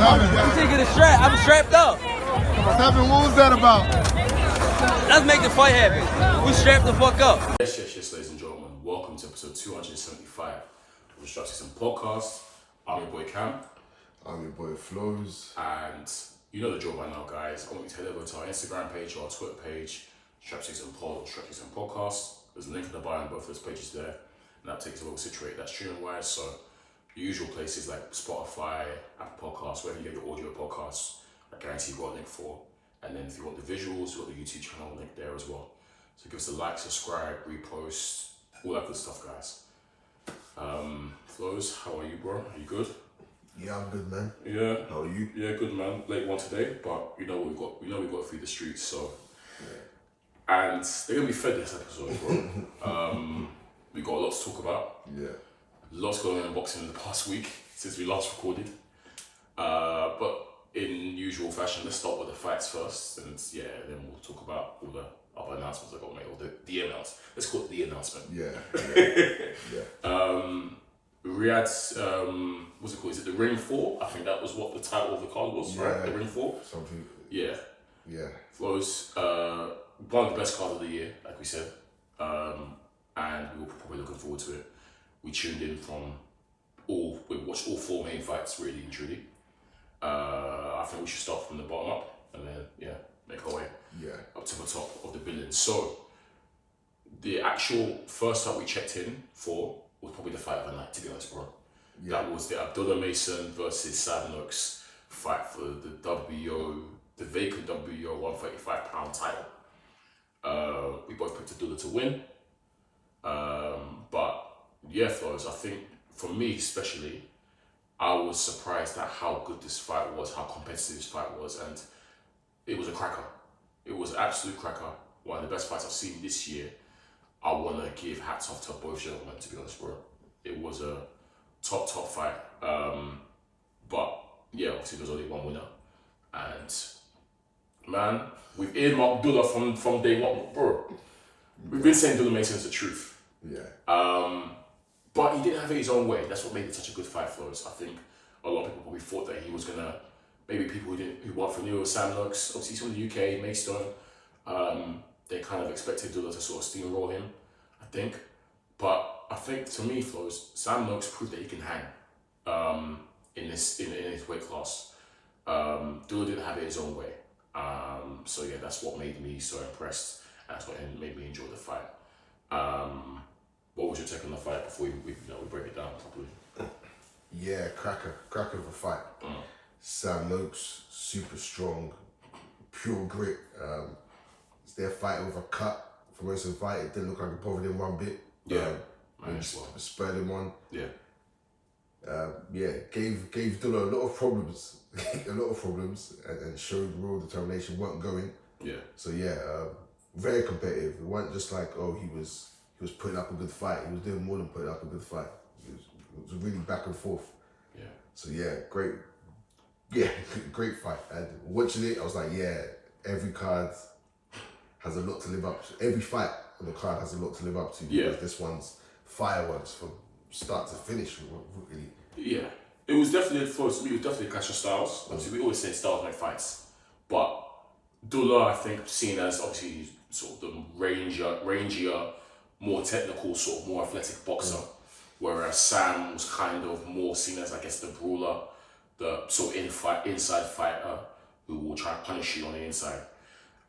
I'm taking the strap. I'm strapped up. What's happening? What was that about? Let's make the fight happen. We strapped the fuck up. Yes, ladies and gentlemen. Welcome to episode 275 of the SZN Podcast. I'm your boy Kam. I'm your boy Flowz. And you know the drill by now, guys. I want you to head over to our Instagram page or our Twitter page, SZN Pod or SZN Podcast. There's a link in the bio on both of those pages there. And that takes a little situate that streaming wise. So the usual places like Spotify, Apple Podcasts, wherever you get your audio podcasts, I guarantee you've got a link for. And then if you want the visuals, you've got the YouTube channel link there as well. So give us a like, subscribe, repost, all that good stuff, guys. Flowz, how are you, bro? Are you good? Yeah, I'm good, man. Yeah. How are you? Yeah, good, man. Late one today, but you know we've got to feed the streets, so. Yeah. And they're gonna be fed this episode, bro. We got a lot to talk about. Yeah. Lots going on in boxing in the past week since we last recorded. But in usual fashion, let's start with the fights first, and then we'll talk about all the other announcements I got made, or the announcement. Let's call it the announcement. Riyadh's, what's it called? Is it the Ring 4? I think that was what the title of the card was, right? The Ring 4? Something. Yeah. Flowz, one of the best cards of the year, like we said. And we were probably looking forward to it. We tuned in we watched all four main fights, really and truly. I think we should start from the bottom up and then, make our way up to the top of the billions. So, the actual first fight we checked in for was probably the fight of the night, to be honest, bro. Yeah. That was the Abdullah Mason versus Sam Noakes fight for the vacant WBO 135-pound title. We both picked Abdullah to win. But yeah, Flowz, I think for me especially, I was surprised at how good this fight was, how competitive this fight was, and it was a cracker. It was an absolute cracker. One of the best fights I've seen this year. I want to give hats off to both gentlemen, to be honest, bro. It was a top fight. But yeah, obviously there's only one winner. And man, we've earmarked Abdullah from day one, bro. We've been saying Abdullah Mason's the truth. Yeah. But he didn't have it his own way. That's what made it such a good fight for us. I think a lot of people probably thought that he was gonna, maybe people who won for New Sam Noakes, obviously he's from the UK, Maidstone. They kind of expected Abdullah to sort of steamroll him, I think. But I think to me, Flowz, Sam Noakes proved that he can hang in his weight class. Abdullah didn't have it his own way. So yeah, that's what made me so impressed. And that's what made me enjoy the fight. What was your take on the fight before we break it down properly? Yeah, cracker of a fight. Sam Noakes, super strong, pure grit. It's their fight with a cut. For most of the fight, it didn't look like it bothered him one bit. Spurred him on. Gave Abdullah a lot of problems, and showed real determination. Weren't going. So very competitive. It wasn't just like he was putting up a good fight. He was doing more than putting up a good fight. It was really back and forth. So great fight. And watching it, I was like, every card has a lot to live up to. Every fight on the card has a lot to live up to. Because this one's fireworks from start to finish. Really. Yeah, it was definitely for me. It was definitely a clash of styles. Obviously, we always say styles make fights, but Abdullah, I think, seen as obviously sort of the rangier, more technical, sort of more athletic boxer, whereas Sam was kind of more seen as, I guess, the brawler, the sort of inside fighter who will try and punish you on the inside.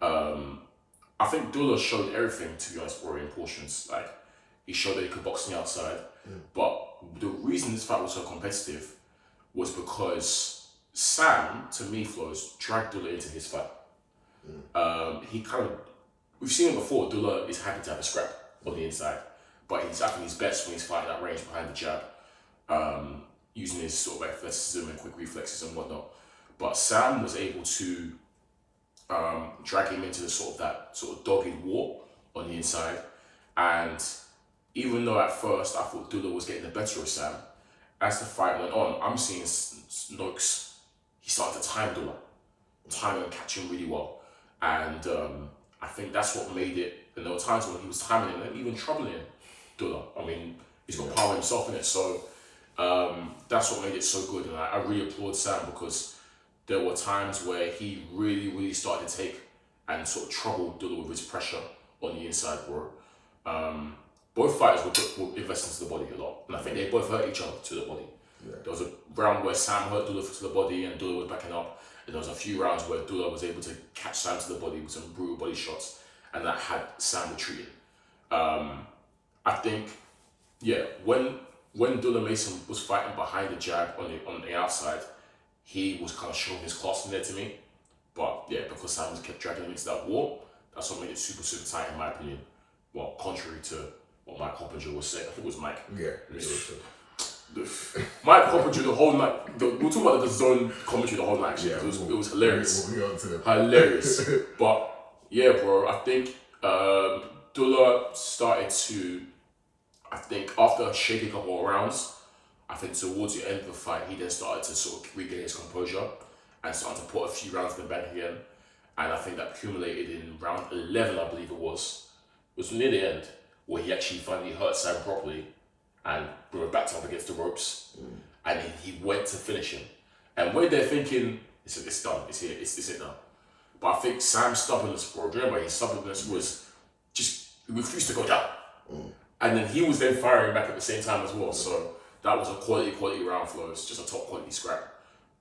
I think Abdullah showed everything, to be honest, bro, in portions. Like, he showed that he could box on the outside, but the reason this fight was so competitive was because Sam, to me, Flowz, dragged Abdullah into his fight. We've seen it before, Abdullah is happy to have a scrap on the inside, but he's acting his best when he's fighting that range behind the jab, using his sort of athleticism and quick reflexes and whatnot. But Sam was able to drag him into that sort of dogged war on the inside. And even though at first I thought Abdullah was getting the better of Sam, as the fight went on, I'm seeing Noakes, he started to time Abdullah, time and catch him really well. And I think that's what made it. And there were times when he was timing him and even troubling Abdullah. I mean, he's got power himself in it. So that's what made it so good. And I really applaud Sam because there were times where he really started to take and sort of troubled Dula with his pressure on the inside, bro. Both fighters were investing to the body a lot, and I think they both hurt each other to the body. Yeah. There was a round where Sam hurt Dula to the body and Dula was backing up, and there was a few rounds where Dula was able to catch Sam to the body with some brutal body shots, and that had Sam retreating. I think, when Dula Mason was fighting behind the jab on the outside, he was kind of showing his class in there to me. But yeah, because Sam kept dragging him into that war, that's what made it super tight in my opinion. Well, contrary to what Mike Hoppinger was saying, I think it was Mike. Yeah. Mike Hoppinger the whole night. We'll talk about the zone commentary the whole night. Actually, it was hilarious. We'll get on to them. Hilarious. But yeah, bro, I think Dula started to. I think after a shaky couple of rounds, I think towards the end of the fight, he then started to sort of regain his composure and started to put a few rounds in the bank again. And I think that accumulated in round 11, I believe it was near the end, where he actually finally hurt Sam properly and brought it back up against the ropes. And he went to finish him. And when they're thinking, it's done, it's here, it's it now. But I think Sam's stubbornness, bro, remember, his stubbornness was just, he refused to go down. And then he was then firing back at the same time as well. So that was a quality round for us, just a top quality scrap.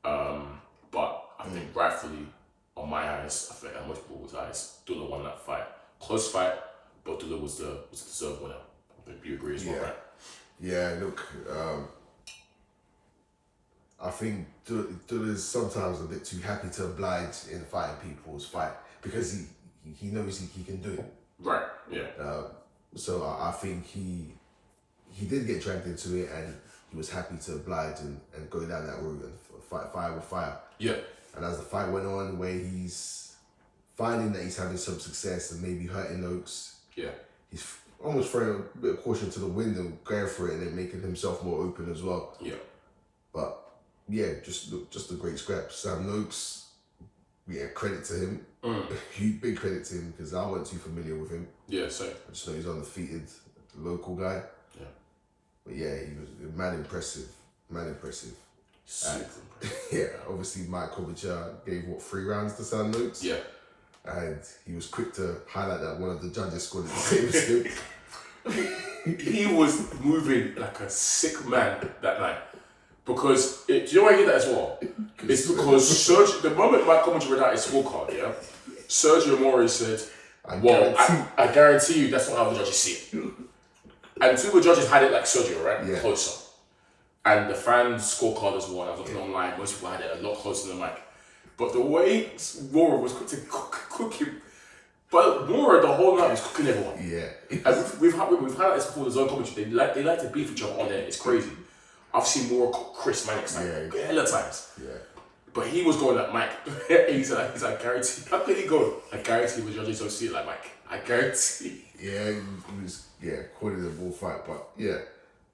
But I think rightfully, on my eyes, I think, and most people's eyes, Dula won that fight. Close fight, but Dula was the deserved winner. I think you agree as well, right? Yeah, look, I think Dula's sometimes a bit too happy to oblige in fighting people's fight because he knows he can do it. Right, yeah. So I think he did get dragged into it and he was happy to oblige and go down that route and fight fire with fire. Yeah. And as the fight went on, where he's finding that he's having some success and maybe hurting Noakes, he's almost throwing a bit of caution to the wind and going for it and then making himself more open as well. Yeah. But yeah, just a great scrap. Sam Noakes, credit to him. Huge big credit to him because I wasn't too familiar with him. Yeah, so I just know he's undefeated, local guy. Yeah. But yeah, he was man impressive. Super impressive. Yeah, obviously Mike Hoppinger gave 3 rounds to Sam Noakes. Yeah. And he was quick to highlight that one of the judges scored the same as him. He was moving like a sick man that night. Because, do you know why I get that as well? It's because the moment Mike Hoppinger read out his scorecard, Sergio Mori said, I guarantee you that's not how the judges see it. And 2 of the judges had it like Sergio, right? Yeah. Closer. And the fans' scorecard as well. I was looking online, most people had it a lot closer than Mike. But the way Mora was quick to cook him, but Mora the whole night was cooking everyone. Yeah. And we've had this before the zone commentary. They like to beef each other on there. It's crazy. I've seen Mora cook Chris Mannix hella times. Yeah. But he was going like Mike. he's like guarantee. How could he go? I guarantee the judges don't see it like Mike. I guarantee. Yeah, he was quoted the ball fight, but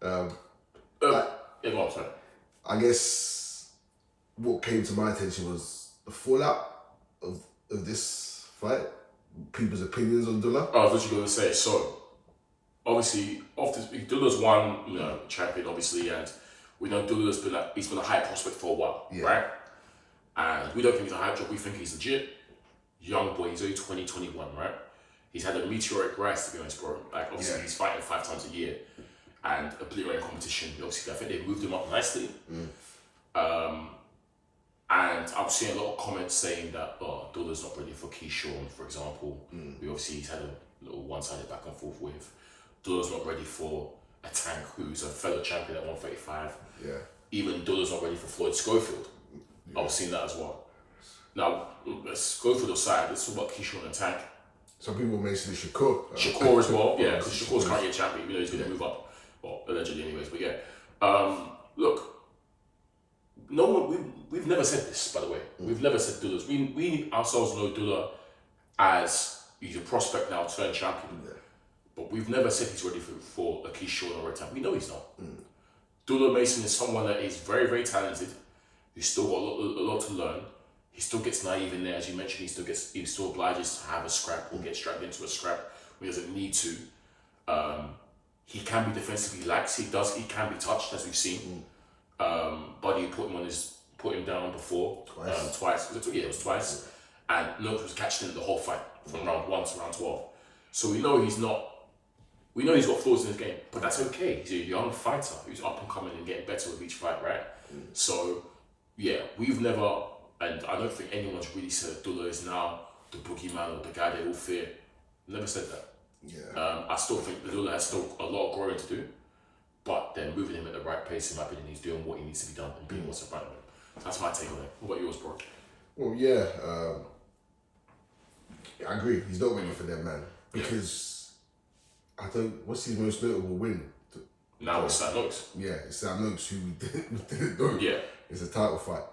go on, sorry. I guess what came to my attention was the fallout of this fight. People's opinions on Dula. I was literally going to say, so obviously Dula's won, champion obviously, and we know Dula's been a high prospect for a while, right? And we don't think he's a hype job, we think he's legit. Young boy, he's only 21, right? He's had a meteoric rise, to be honest, bro. Like, obviously, he's fighting 5 times a year and obliterating competition. Obviously, I think they moved him up nicely. And I'm seeing a lot of comments saying that, Dula's not ready for Keyshawn, for example. He's had a little one-sided back and forth with. Dula's not ready for a Tank who's a fellow champion at 135. Yeah. Even Dula's not ready for Floyd Schofield. I was seeing that as well. Now, let's go through the side. Let's talk about Keyshawn and Tank. Some people mention Shakur. Shakur as well, because Shakur's currently a champion, even though he's going to move up. Well, allegedly anyways, but look, no one, we've never said this, by the way. We've never said Dula's. We ourselves know Dula as he's a prospect now, turned champion. Yeah. But we've never said he's ready for a Keyshawn or a Tank. We know he's not. Dula Mason is someone that is very, very talented. He's still got a lot to learn. He still gets naive in there, as you mentioned. He still obliges to have a scrap or gets dragged into a scrap when he doesn't need to. He can be defensively lax. He can be touched, as we've seen. Buddy put him on his put him down before. Twice. It was twice. And Noakes was catching him the whole fight from round 1 to round 12. So we know he's got flaws in his game, but that's okay. He's a young fighter who's up and coming and getting better with each fight, right? So, yeah, we've never, and I don't think anyone's really said Abdullah is now the boogeyman or the guy they all fear. Never said that. Yeah. I still think Abdullah has still a lot of growing to do, but they're moving him at the right pace, in my opinion. He's doing what he needs to be done and being what's in front of him. So that's my take on it. What about yours, bro? Well, yeah, I agree. He's not winning for them, man. Because what's his most notable win? Now it's Sam Noakes. Yeah, it's Sam Noakes who we didn't know. Yeah. It's a title fight.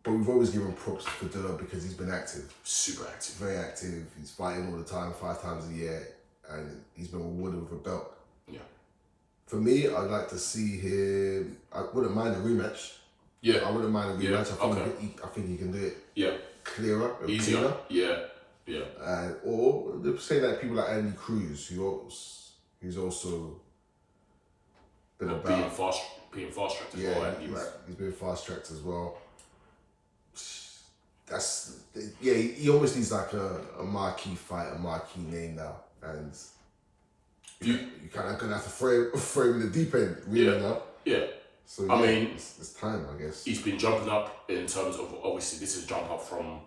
But we've always given props for Dilla because he's been active. Super active. Very active. He's fighting all the time, 5 times a year, and he's been rewarded with a belt. Yeah. For me, I'd like to see him. I wouldn't mind a rematch. Yeah. I wouldn't mind a rematch. Yeah. I think he can do it. Yeah. Clearer. Easier. Cleaner. Yeah. Yeah. Or say like people like Andy Cruz, who's also been about being fast tracked as well. He's been fast tracked as well. He almost needs like a marquee fight, a marquee name now, and you kind of gonna have to throw him in the deep end, really now. Yeah. So I mean, it's time, I guess. He's been jumping up in terms of, obviously this is a jump up from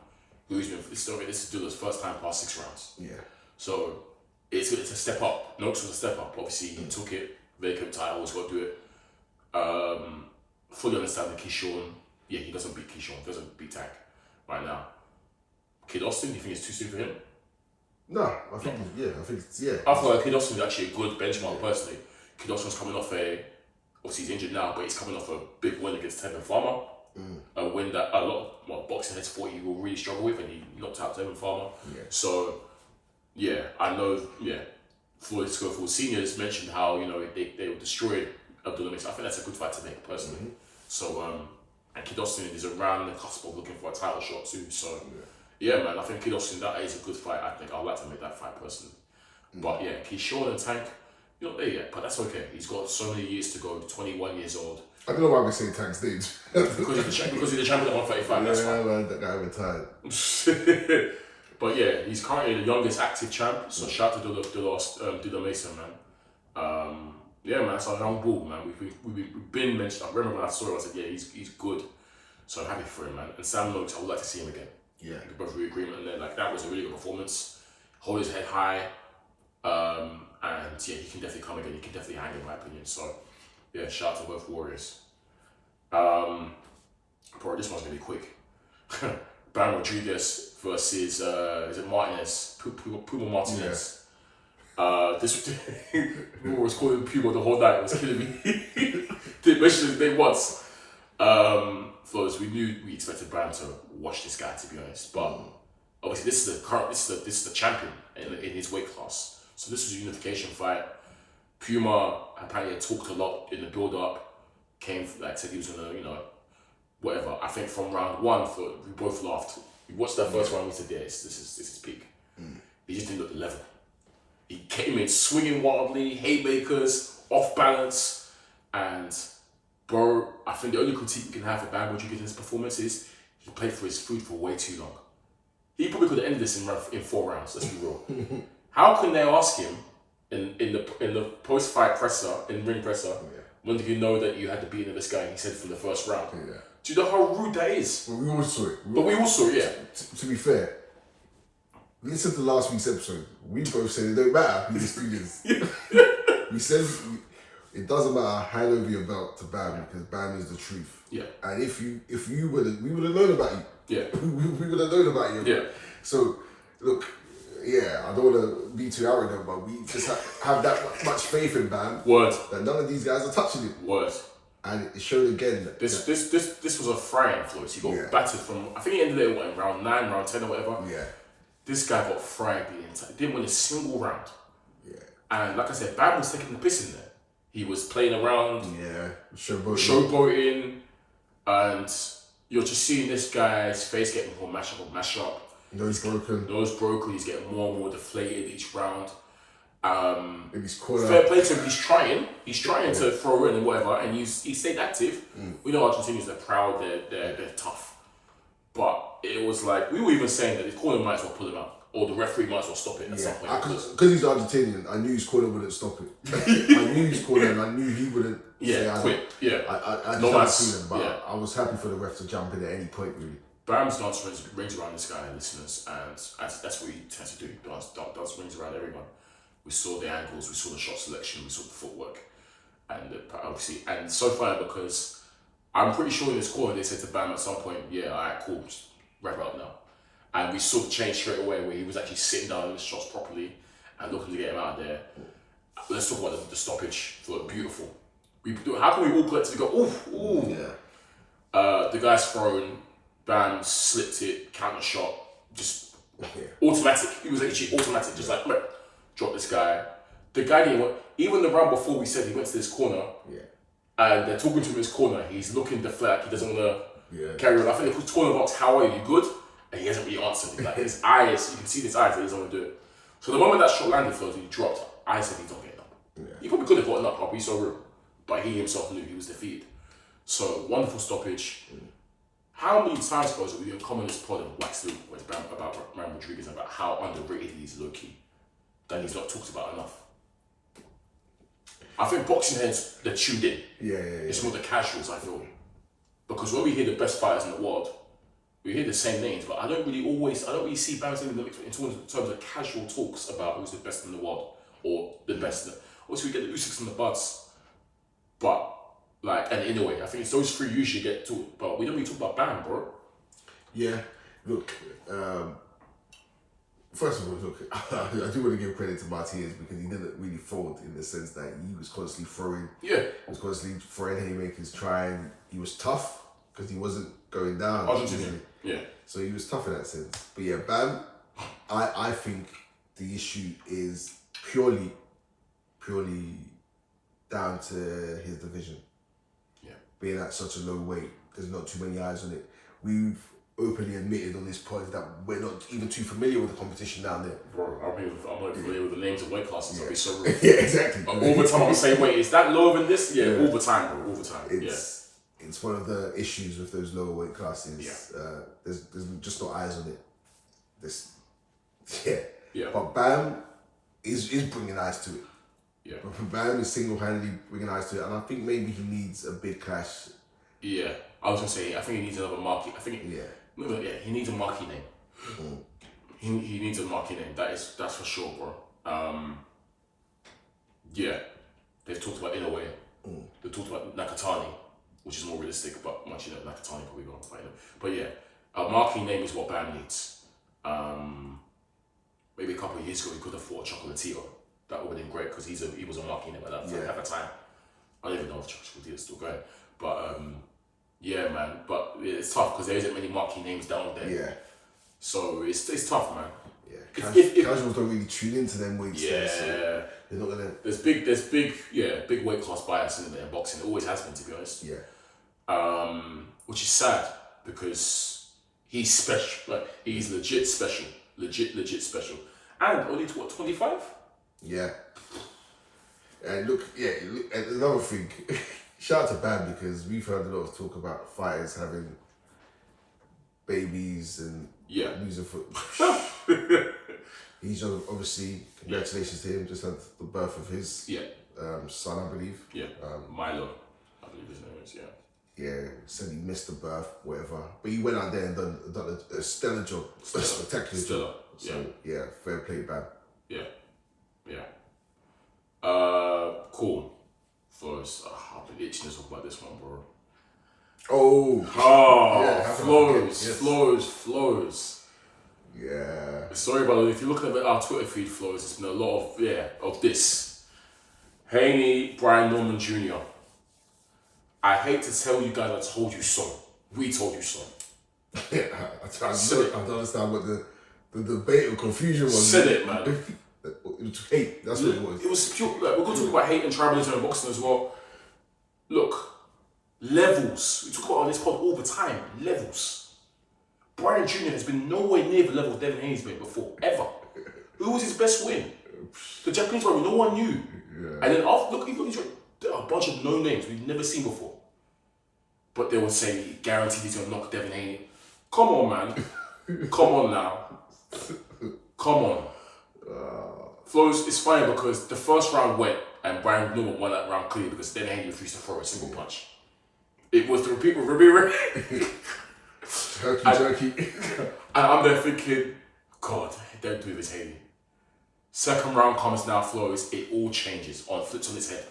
this is Dilla's first time past 6 rounds. Yeah. So it's a step up. Noakes was a step up. Obviously he took it, vacant title, always got to do it. Fully understand that Keyshawn, he doesn't beat Keyshawn, doesn't beat Tank right now. Kid Austin, do you think it's too soon for him? No, I think I feel like Kid Austin is actually a good benchmark personally. Kid Austin's coming off obviously he's injured now, but he's coming off a big win against Tevin Farmer. A win that a lot of boxing heads thought he will really struggle with, and he knocked out Tevin Farmer. Yeah. So, I know, Floyd Schofield Seniors mentioned how, they were destroyed Abdullah Mix. I think that's a good fight to make, personally. Mm-hmm. So, and Kid Austin is around the cusp of looking for a title shot too. So, man, I think Kid Austin, that is a good fight. I think I'd like to make that fight personally. But Keyshawn and Tank, you're not there yet, but that's okay. He's got so many years to go, 21 years old. I don't know why we say Tank's age. because he's the champion at 135, that's fine. Man, that guy retired. But he's currently the youngest active champ, so shout out to Dilla Mason, man. Man, that's a young bull, man. We've been mentioned. I remember when I saw him, I said, he's good. So I'm happy for him, man. And Sam Noakes, I would like to see him again. Yeah. We both agree agreement, and then that was a really good performance. Hold his head high, and he can definitely come again. He can definitely hang, in my opinion. So shout out to both warriors. Bro, this one's gonna be quick. Bam Rodriguez versus is it Martinez? Puma Martinez. This who was calling Puma the whole night. It was killing me. Didn't mention his name once. Flowz, we expected Bam to watch this guy, to be honest, but obviously this is the champion in his weight class. So this was a unification fight. Puma apparently had talked a lot in the build up. Said he was gonna, whatever. I think from round 1, we both laughed. We watched that first round. We said, this is peak. He just didn't look the level. He came in swinging wildly, haymakers, off balance, and bro, I think the only critique you can have for Bam Rodriguez in his performance is he played for his food for way too long. He probably could have ended this in 4 rounds. Let's be real. How can they ask him in the post-fight presser, in ring presser? When did you know that you had to beat this guy? He said from the first round. Yeah. Do you know how rude that is? Well, we all saw it. We all saw it, To be fair, listen to last week's episode. We both said it don't matter who the student is. We said it doesn't matter, hand over your belt to Bam because Bam is the truth. Yeah. And if we would have known about you. Yeah. we would have known about you. Yeah. So look, I don't want to be too arrogant, but we just have that much faith in Bam. Word. That none of these guys are touching him. Word. And it showed again that this was a frying, Flowz. He got battered from, I think he ended it in round 9, round 10 or whatever. Yeah. This guy got fried the entire, didn't win a single round. Yeah. And like I said, Bam was taking the piss in there. He was playing around. Yeah. Showboating. And you're just seeing this guy's face getting more mash up. Nose broken. He's getting more and more deflated each round. In his corner. Fair play to him. He's trying to throw in and whatever, and he stayed active. We know Argentinians, they're proud, they're tough. But it was like, we were even saying that the corner might as well pull him out. Or the referee might as well stop it at some point. Because he's Argentinian, I knew his corner wouldn't stop it. I knew his corner and I knew he wouldn't quit. I just had a feeling, but I was happy for the ref to jump in at any point, really. Bam's dance rings around this guy, listeners, and that's what he tends to do. Dance rings around everyone. We saw the angles, we saw the shot selection, we saw the footwork, and obviously, and so far because I'm pretty sure in this corner they said to Bam at some point, yeah, alright, cool, just wrap it up now. And we saw the change straight away where he was actually sitting down in his shots properly and looking to get him out of there. Let's talk about the stoppage. Look, beautiful. How can we all collectively go, ooh? Yeah. The guy's thrown, Bam slipped it, counter shot, just automatic. It was actually automatic, just like, drop this guy. The guy didn't want, even the round before we said he went to this corner, and they're talking to him in his corner, he's looking deflect, he doesn't want to carry on. I think they put corner box, how are you, good? And he hasn't really answered. Like his eyes, you can see his eyes that he doesn't want to do it. So the moment that shot landed for us, he dropped, I said he's not getting up. He probably could have gotten up, he's so rude. But he himself knew he was defeated. So, wonderful stoppage. How many times, guys, have we been coming this pod and waxed about Ram Rodriguez and about how underrated he is low-key? That he's not talked about enough. I think boxing heads, they're tuned in. It's more the casuals, I feel. Because when we hear the best fighters in the world, we hear the same names, but I don't really see Bam in terms of casual talks about who's the best in the world or the best. Also, we get the Usyks and the Buds, but like, and in a way, I think it's those three usually get talked, but we don't really talk about Bam, bro. Yeah, look. First of all, look, I do want to give credit to Martinez because he didn't really fold in the sense that he was constantly throwing. Yeah. He was constantly throwing haymakers, trying. He was tough because he wasn't going down. Yeah. So he was tough in that sense. But yeah, Bam, I think the issue is purely down to his division. Yeah. Being at such a low weight, there's not too many eyes on it. We've openly admitted on this pod that we're not even too familiar with the competition down there. Bro, I'm not familiar with the names of weight classes. I'll be so rude. Yeah, exactly. All the time I'm saying, wait, is that lower than this? Yeah, all the time, bro, all the time. It's one of the issues with those lower weight classes. There's just no eyes on it. But Bam is bringing eyes to it. Yeah. But Bam is single-handedly bringing eyes to it, and I think maybe he needs a big clash. Yeah, I was gonna say I think he needs another marquee. He needs a marquee name. He needs a marquee name. That's for sure, bro. They've talked about Inoue. They've talked about Nakatani, which is more realistic, but much Nakatani probably won't fight him. But yeah, a marquee name is what Bam needs. Maybe a couple of years ago he could have fought Chocolatito. That would have been great because he was a marquee name at the time. I don't even know if Chocolatito is still going, but yeah, man. But it's tough because there isn't many marquee names down there. Yeah. So it's tough, man. Yeah. Casuals don't really tune into them weights. Yeah. So they're not gonna. There's big weight class bias in boxing. It always has been, to be honest. Yeah. Which is sad because he's special. Like he's legit special. Legit special. And only 25. Yeah. And look, and another thing. Shout out to Bam because we've heard a lot of talk about fighters having babies and losing foot. He's obviously, congratulations to him, just had the birth of his son, I believe. Yeah, Milo, I believe his name is, Yeah, said he missed the birth, whatever. But he went out there and done a stellar job, a spectacular job. So, fair play, Bam. Yeah. Cool. Flowz, I've been itching to talk about this one, bro. Flowz. Yeah. Sorry, brother. If you look at our Twitter feed, Flowz, it's been a lot of this. Haney, Brian Norman Jr. I hate to tell you guys, I told you so. We told you so. I don't understand what the debate or confusion was. Said it, man. It was hate. That's what it was. It was pure. Like, we're going to talk about hate and tribalism in boxing as well. Look, levels. We talk about on this pod all the time. Levels. Brian Jr. has been nowhere near the level Devin Haney's been before, ever. Who was his best win? The Japanese rivalry, no one knew. Yeah. And then after, look, there are a bunch of no names we've never seen before. But they would say, guaranteed he's going to knock Devin Haney. Come on, man. Come on now. Come on. Flowz, it's funny because the first round went and Brian Norman won that round clearly because Devin Haney refused to throw a single punch. It was the repeat with Ramirez. Turkey. And I'm there thinking, God, don't do this, Haney. Second round comes now, Flowz. It all changes. Flips on its head.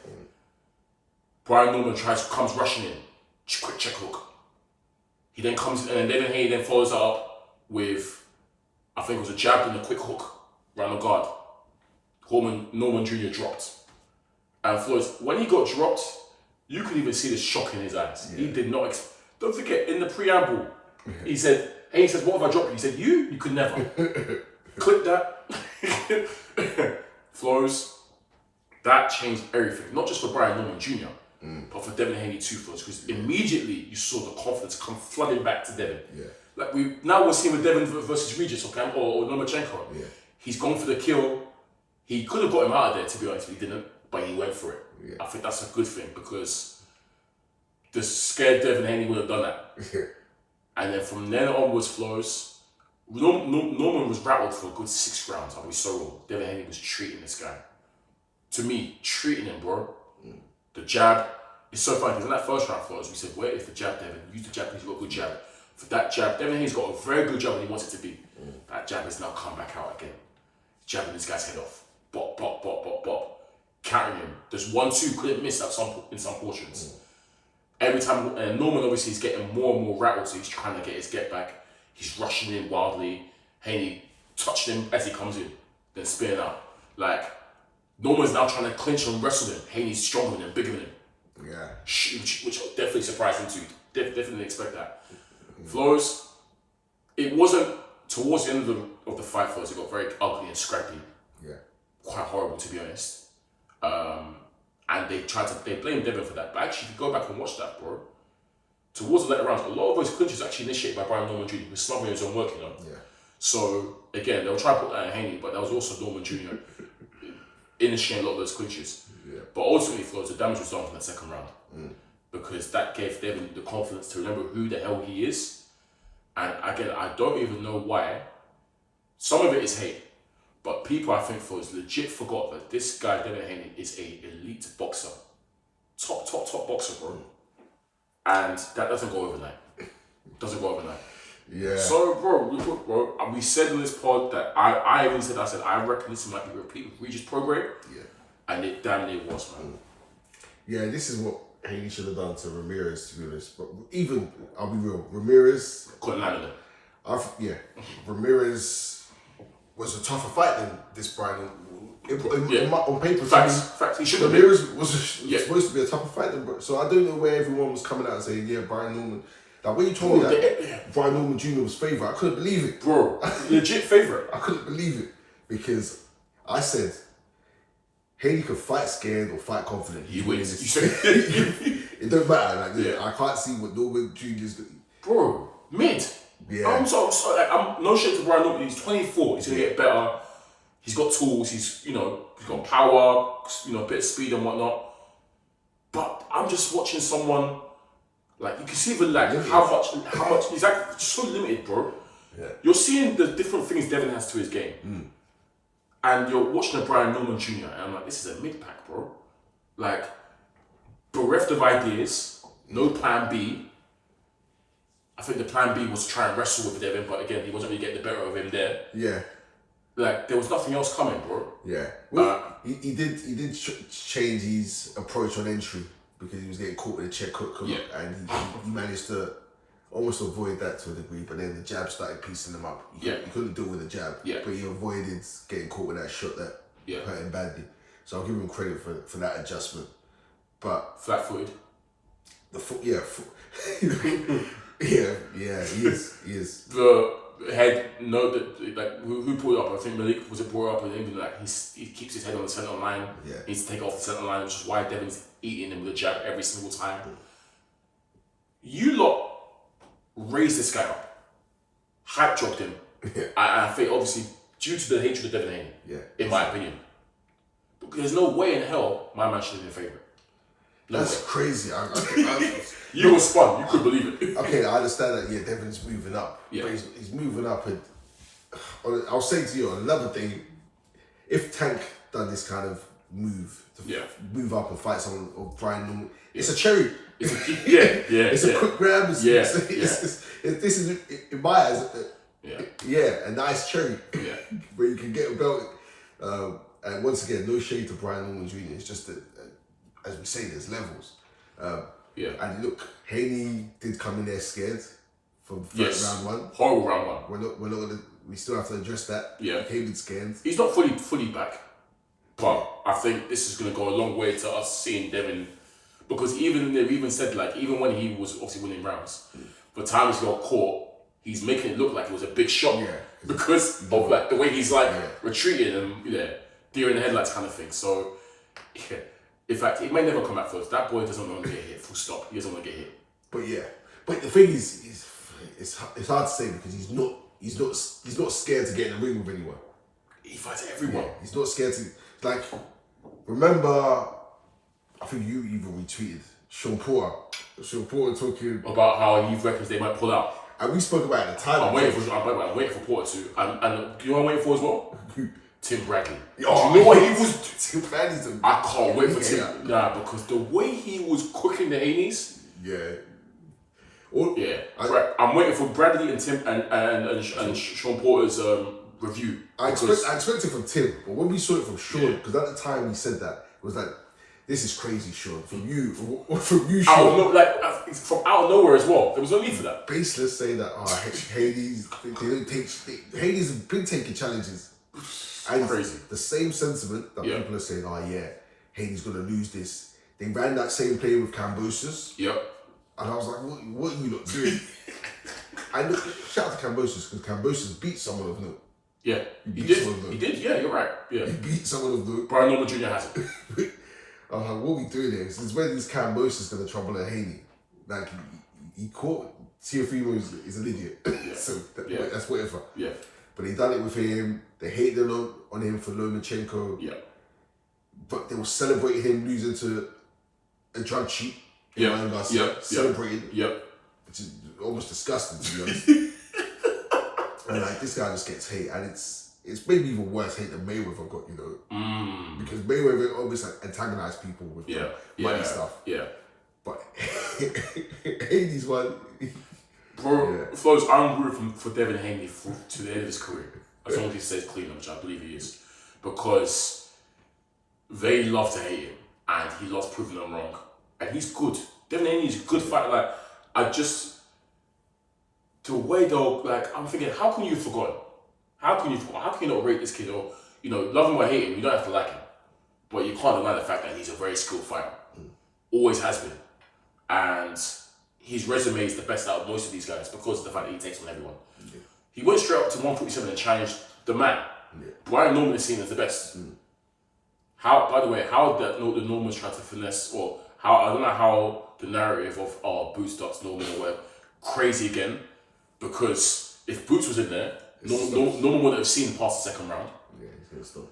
Brian Norman comes rushing in. Quick check hook. He then comes and then Devin Haney then follows up with, I think it was a jab and a quick hook around the guard. Norman Jr. dropped. And Flowz, when he got dropped, you could even see the shock in his eyes. Yeah. He did not. Don't forget, in the preamble, he said, what have I dropped you? He said, you could never. Clip that. Flowz, that changed everything. Not just for Brian Norman Jr., but for Devin Haney too, Flowz, because immediately you saw the confidence come flooding back to Devin. Yeah. Like we're seeing with Devin versus Regis or Lomachenko. Yeah. He's gone for the kill. He could have got him out of there, to be honest, but he didn't. But he went for it. Yeah. I think that's a good thing because the scared Devin Haney would have done that. And then from then onwards, Flowz, Norman was rattled for a good 6 rounds. I'll be so wrong. Devin Haney was treating this guy. To me, treating him, bro. The jab. It's so funny because in that first round, Flowz, we said, where is the jab, Devin? Use the jab because you've got a good jab. For that jab, Devin Haney's got a very good jab when he wants it to be. That jab has now come back out again. Jabbing this guy's head off. Bop, bop, bop, bop, bop. Carrying him. There's 1-2, couldn't miss in some portions. Every time, and Norman obviously is getting more and more rattled, so he's trying to get his get back. He's rushing in wildly. Haney touching him as he comes in, then spinning out. Like, Norman's now trying to clinch and wrestle him. Haney's stronger than him, bigger than him. Yeah. Which definitely surprised him too. Definitely didn't expect that. Flowz, it wasn't towards the end of the fight. Flowz, it got very ugly and scrappy. Yeah. Quite horrible, to be honest. And they blamed Devin for that. But actually, if you go back and watch that, bro, towards the later rounds, a lot of those clinches actually initiated by Brian Norman Jr. who was smothering his own work, you know. Yeah. So again, they'll try to put that in Haney, but that was also Norman Jr. initiating a lot of those clinches. Yeah. But ultimately, Flowz, the damage was done from that second round. Because that gave Devin the confidence to remember who the hell he is. And again, I don't even know why. Some of it is hate. But people, I think, legit forgot that this guy, Devin Haney, is a elite boxer. Top boxer, bro. And that doesn't go overnight. Yeah. So, bro, we said in this pod that I said, I reckon this might be repeat with Regis program. Yeah. And it damn near was, man. Yeah, this is what Haney should have done to Ramirez, to be honest. But even, I'll be real, Ramirez... Couldn't handle it. Ramirez was a tougher fight than this Brian. On paper, facts. He should have. Ramirez was supposed to be a tougher fight than. So I don't know where everyone was coming out and saying, yeah, Brian Norman. Like when you told me that Brian Norman Jr. was favourite, I couldn't believe it, bro. Legit favourite. I couldn't believe it because I said Haney could fight scared or fight confident. He wins. It don't matter. Like, I can't see what Norman Jr. is. Bro, mid. Yeah. I'm no shit to Brian Norman. He's 24. He's gonna get better. He's got tools. He's got power. A bit of speed and whatnot. But I'm just watching someone like you can see the how much he's like just so limited, bro. Yeah. You're seeing the different things Devin has to his game, and you're watching a Brian Norman Jr. and I'm like, this is a mid pack, bro. Like bereft of ideas, no plan B. I think the plan B was to try and wrestle with Devin, but again, he wasn't really getting the better of him there. Yeah. Like, there was nothing else coming, bro. Yeah. Well, he did change his approach on entry because he was getting caught with a check hook, and he managed to almost avoid that to a degree, but then the jab started piecing him up. He couldn't deal with the jab, but he avoided getting caught with that shot that hurt him badly. So I'll give him credit for that adjustment. But flat-footed. He is. The head, who pulled it up? I think Malik was it brought up in England. Like he keeps his head on the centre line. Yeah. He needs to take it off the centre line, which is why Devin's eating him with a jab every single time. You lot raised this guy up, hype dropped him. I think obviously due to the hatred of Devin Haney. Yeah. In my opinion, There's no way in hell my man should have been favourite. No That's way. crazy. You were spun. You couldn't believe it. Okay, I understand that. Yeah, Devon's moving up. Yeah. But he's moving up, and I'll say to you on another thing. If Tank done this kind of move to move up and fight someone or Brian Norman, it's a cherry. It's a quick grab. This is in my eyes. A nice cherry. Yeah, where you can get a belt. And once again, no shade to Brian Norman Jr. It's just that, as we say, there's levels. And look, Haney did come in there scared from round one. Horrible round one. We're not gonna. We still have to address that. Yeah, he came in scared. He's not fully back, but I think this is gonna go a long way to us seeing Devin, because they've even said, like, even when he was obviously winning rounds, the times he got caught, he's making it look like it was a big shot because of like the way he's like retreating and deer in the headlights kind of thing. So in fact, it may never come back first. That boy doesn't want to get hit. Full stop. He doesn't want to get hit. But the thing is, it's hard to say because he's not scared to get in the ring with anyone. He fights everyone. Yeah, he's not scared to, like, remember, I think you even retweeted Sean Porter talking about how he reckons they might pull out. And we spoke about it at the time. I'm waiting for Porter to. And you know what I'm waiting for as well? Tim Bradley. Oh, do you know what he was? Tim Bradley's I can't wait for Tim. Nah, because the way he was cooking the Haneys. I'm waiting for Bradley and Tim and Sean Porter's review. I expected from Tim, but when we saw it from Sean, because at the time he said that, it was like, this is crazy, Sean. From you, Sean. From out of nowhere as well. There was no need for that. Baseless say that Haney's Haney's been taking challenges. And crazy. The same sentiment that people are saying, Haney's gonna lose this. They ran that same play with Kambosos. Yep. And I was like, what are you lot doing? And look, shout out to Kambosos, because Kambosos beat someone of note. Yeah, he did. Yeah, you're right. Yeah, he beat someone of note. Brian Norman Jr. has it. I was like, what are we doing here? Since when is Kambosos gonna trouble a Haney? Like he caught Teofimo is an idiot. Yeah. So that's whatever. Yeah. But they done it with him. They hated on him for Lomachenko. Yeah. But they were celebrating him losing to a drug cheat. Celebrating. Yep. Which is almost disgusting, to be honest. And like, this guy just gets hate, and it's maybe even worse hate than Mayweather got, because Mayweather always like antagonized people with money stuff. Yeah. But Haney's one. Bro, Flowz, I'm rooting for Devin Haney to the end of his career, as long as he stays clean, which I believe he is, because they love to hate him, and he loves proving them wrong, and he's good. Devin Haney's a good fighter. Like, the way though, like, I'm thinking, how can you forget? How can you not rate this kid, or love him or hate him? You don't have to like him, but you can't deny the fact that he's a very skilled fighter. Always has been, and his resume is the best out of most of these guys because of the fact that he takes on everyone. Yeah. He went straight up to 147 and challenged the man. Yeah. Brian Norman is seen as the best. How the Normans tried to finesse, or I don't know how the narrative of Boots starts Norman or whatever, crazy again, because if Boots was in there, Norman wouldn't have seen past the second round. Yeah, he's gonna stop.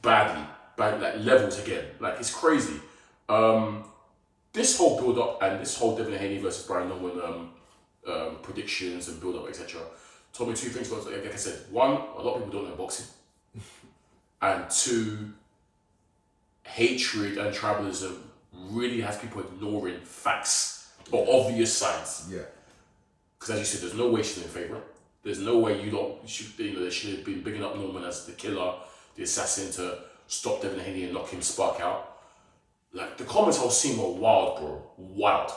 Badly, like levels again. Like, it's crazy. This whole build-up and this whole Devin Haney versus Brian Norman predictions and build-up, etc., told me two things. Like I said, one, a lot of people don't know boxing, and two, hatred and tribalism really has people ignoring facts or obvious signs. Yeah. Because as you said, there's no way she's in favour. There's no way they should have been bigging up Norman as the killer, the assassin, to stop Devin Haney and knock him spark out. Like, the comments I was seeing were wild, bro. Wild.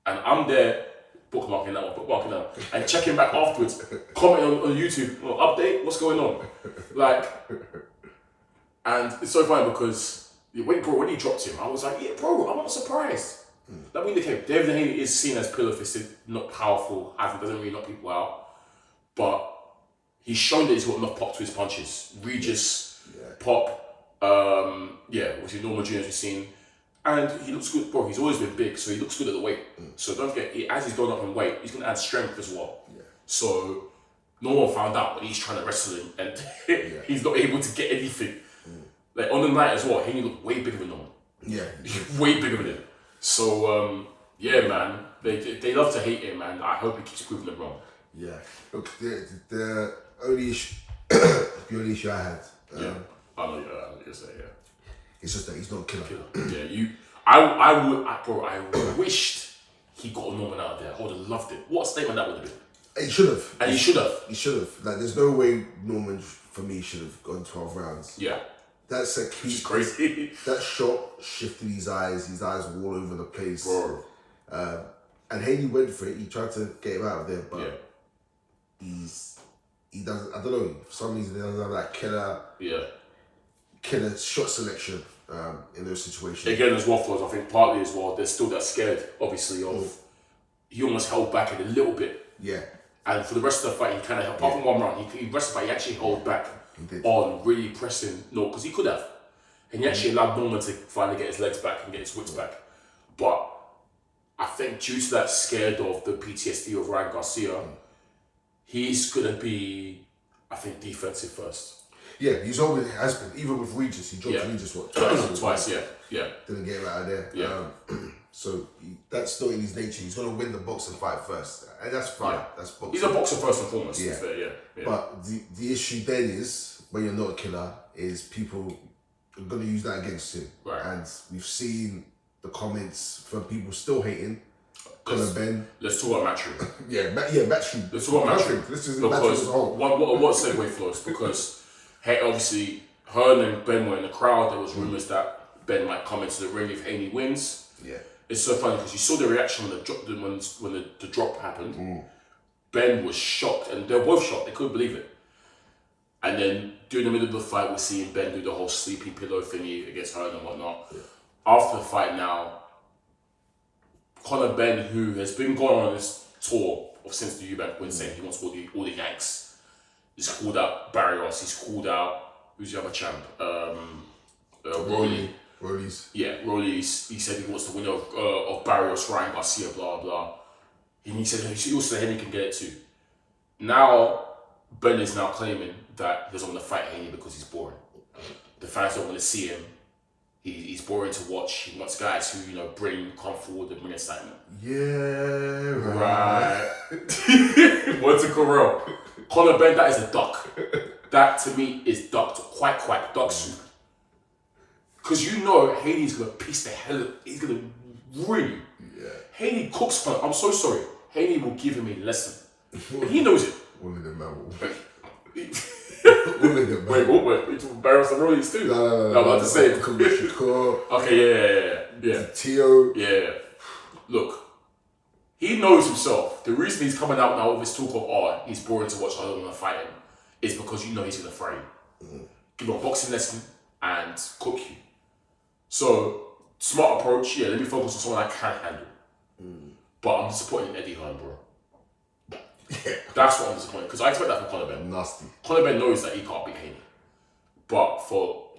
And I'm there, bookmarking that, and checking back afterwards, commenting on YouTube, update, what's going on? Like, and it's so funny because when he dropped him, I was like, yeah, bro, I'm not surprised. That means David Haney is seen as pillar-fisted, not powerful, doesn't really knock people out, but he's shown that he's got enough pop to his punches. Regis, pop, which is Norman Jr. as we've seen, and he looks good, bro. He's always been big, so he looks good at the weight. So don't forget, as he's gone up in weight, he's gonna add strength as well. Yeah. So no one found out when he's trying to wrestle him, and he's not able to get anything. Like on the night as well, Haney looked way bigger than normal. Yeah. Way bigger than him. So, yeah, man. They love to hate him, man. I hope he keeps proving them wrong. Yeah. Look, the only issue I had. I know you're saying, yeah. It's just that he's not a killer. Yeah, I wished he got a Norman out of there. I would have loved it. What a statement that would have been. He should have. And he should have. He should have. Like, there's no way Norman, for me, should have gone 12 rounds. Yeah. That's a key. Which is crazy. That shot shifted his eyes were all over the place. Bro. And Haney went for it. He tried to get him out of there, but he doesn't, I don't know, for some reason he doesn't have that killer shot selection in those situations. Again, as well, Flowz, I think partly as well, they're still that scared, obviously, of he almost held back it a little bit. Yeah. And for the rest of the fight, he kind of, apart from one round, the rest of the fight, he actually held back on really pressing because he could have. And he actually allowed Norman to finally get his legs back and get his wits back. But I think due to that scared of the PTSD of Ryan Garcia, he's going to be, I think, defensive first. Yeah, he's always has been. Even with Regis, he dropped Regis twice. Yeah. Didn't get him out of there. Yeah. So that's not in his nature. He's going to win the boxing fight first, and that's fine. Yeah. That's boxing. He's a boxer first and foremost. Yeah. Fair, yeah. But the issue then is when you're not a killer, is people are going to use that against him. Right. And we've seen the comments from people still hating Conor Ben. Let's talk about Matchroom. Matchroom. Let's talk about Matchroom. This is Matchroom as a whole. What segue, Flowz? Because hey, obviously, Hearn and Ben were in the crowd. There was rumours that Ben might come into the ring if Haney wins. Yeah. It's so funny because you saw the reaction when the drop happened. Ben was shocked, and they were both shocked. They couldn't believe it. And then during the middle of the fight, we're seeing Ben do the whole sleepy pillow thingy against Hearn and whatnot. Yeah. After the fight now, Conor Ben, who has been going on this tour since the Eubank win, saying he wants all the Yanks, he's called out Barrios, he's called out, who's the other champ? Rollies. Yeah, Rollies. He said he wants the winner of Barrios, Ryan Garcia, blah, blah. And he said he also said Haney can get it too. Now, Ben is now claiming that he doesn't want to fight Haney because he's boring. The fans don't want to see him. He's boring to watch. He wants guys who, come forward and bring excitement. Yeah, right. Word to Corral. Conor Ben, that is a duck. That to me is ducked, quite duck soup. Because Haney's going to piece the hell out. He's going to really. Yeah. Haney cooks Conor. I'm so sorry. Haney will give him a lesson. And he knows it. One of them, man. Wait, what? You talking Barrios and Rollies too? No, I'm about to say it. Okay, yeah. Tio. Yeah. Look, he knows himself. The reason he's coming out now with his talk of, he's boring to watch, I don't want to fight him, is because he's going to fray you. Give him a boxing lesson and cook you. So, smart approach, let me focus on someone I can handle. But I'm disappointed in Eddie Hearn, bro. Yeah. That's what I'm disappointed, because I expect that from Conor Ben. Nasty. Conor Ben knows that he can't beat Haney. But for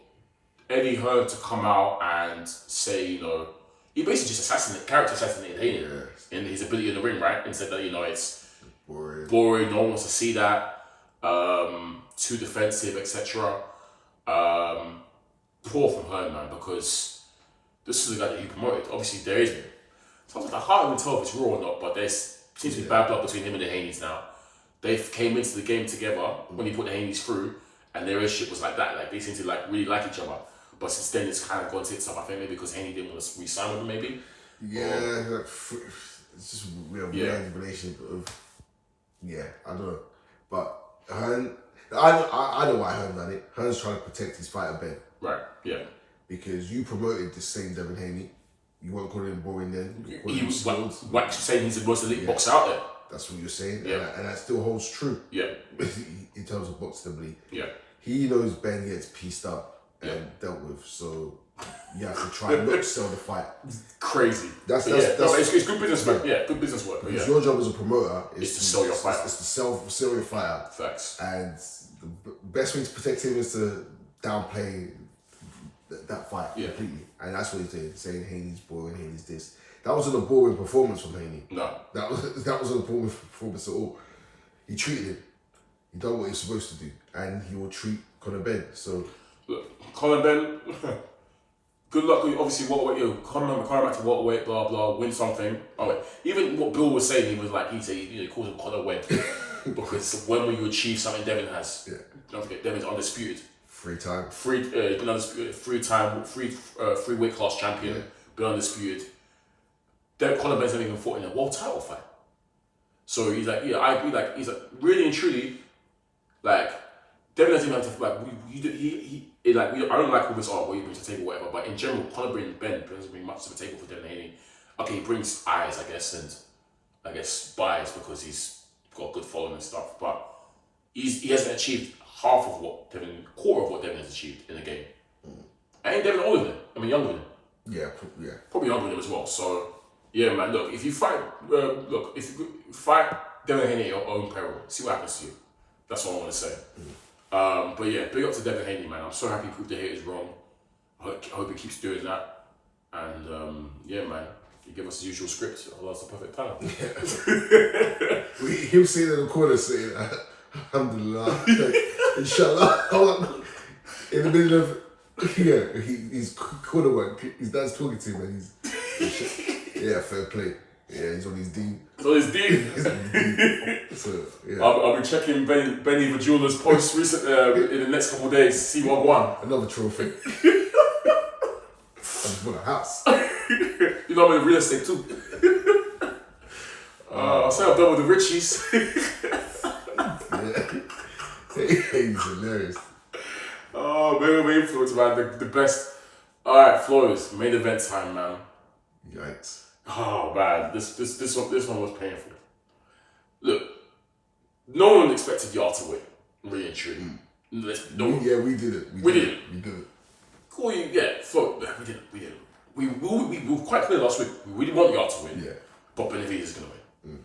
Eddie Hearn to come out and say, he basically just character assassinated Haney in his ability in the ring, right? And said that, it's boring, no one wants to see that, too defensive, etc. Poor from Hearn, man, because this is the guy that he promoted. Obviously, there is something I can't even tell if it's raw or not, but there's seems to be bad blood between him and the Haneys now. They came into the game together when he put the Haneys through, and their relationship was like that. Like they seem to really like each other. But since then, it's kind of gone tits up. I think maybe because Haney didn't want to re-sign with him, maybe. Yeah, it's just a weird relationship of. Yeah, I don't know, but Hearn, I know why Hearn done it. Hearn's trying to protect his fighter Ben. Right. Yeah. Because you promoted the same Devin Haney. You weren't calling him boring then. He was saying he's the most elite boxer out there. That's what you're saying. Yeah. And that still holds true. Yeah. In terms of boxability. Yeah. He knows Ben gets pieced up and dealt with, so you have to try and not sell the fight. Crazy. That's it's good business work. Yeah, good business work. Because your job as a promoter is to sell your fighter. It's to sell your fighter. Facts. And the best way to protect him is to downplay that fight completely. And that's what he's saying Haney's boring, Haney's this. That wasn't a boring performance from Haney. No. That wasn't a boring performance at all. He treated him. He done what he was supposed to do. And he will treat Conor Ben. So look, Conor Ben, good luck. Obviously, Conor back to welterweight, blah blah, win something. Oh wait, even what Bill was saying, he calls him Conor Webb because when will you achieve something Devin has? Yeah. Don't forget, Devin's undisputed. He's been undisputed. Free weight class champion. Yeah. Been undisputed. Conor Ben's never even fought in a world title fight. So he's like, yeah, I agree. Like, he's like, really and truly, like, Devin doesn't even have to, like, I don't like all this art, what he brings to the table, whatever, but in general, Conor Ben doesn't bring much to the table for Devin Haney. Okay, he brings eyes, I guess, and I guess buys because he's got a good following and stuff, but he hasn't achieved quarter of what Devin has achieved in the game. I ain't Devin older than him. I mean, younger than him. Yeah. Probably younger than him as well. So, yeah, man, look, if you fight Devin Haney at your own peril, see what happens to you. That's what I want to say. But yeah, big up to Devin Haney, man. I'm so happy he proved the haters wrong. I hope he keeps doing that. And yeah, man, he gave us the usual script. Allah's the perfect plan. Him sitting in the corner saying, Alhamdulillah, Inshallah. In the middle of, he's corner one. His dad's talking to him and he's fair play. Yeah, he's on his D. So, yeah. I'll be checking Benny Vajula's post recent in the next couple of days. See what won. Another trophy. I just bought a house. You know I'm in real estate too. I'll say I'm done with the Richies. He's hilarious. Oh, man, influence, man. The best. Alright, Flowz, main event time, man. Yikes. Oh man, this one was painful. Look, no one expected Yarde to win, really and truly. We did it. We did it. Cool, we did it. We were quite clear last week. We really want Yarde to win. Yeah. But Benavidez is gonna win.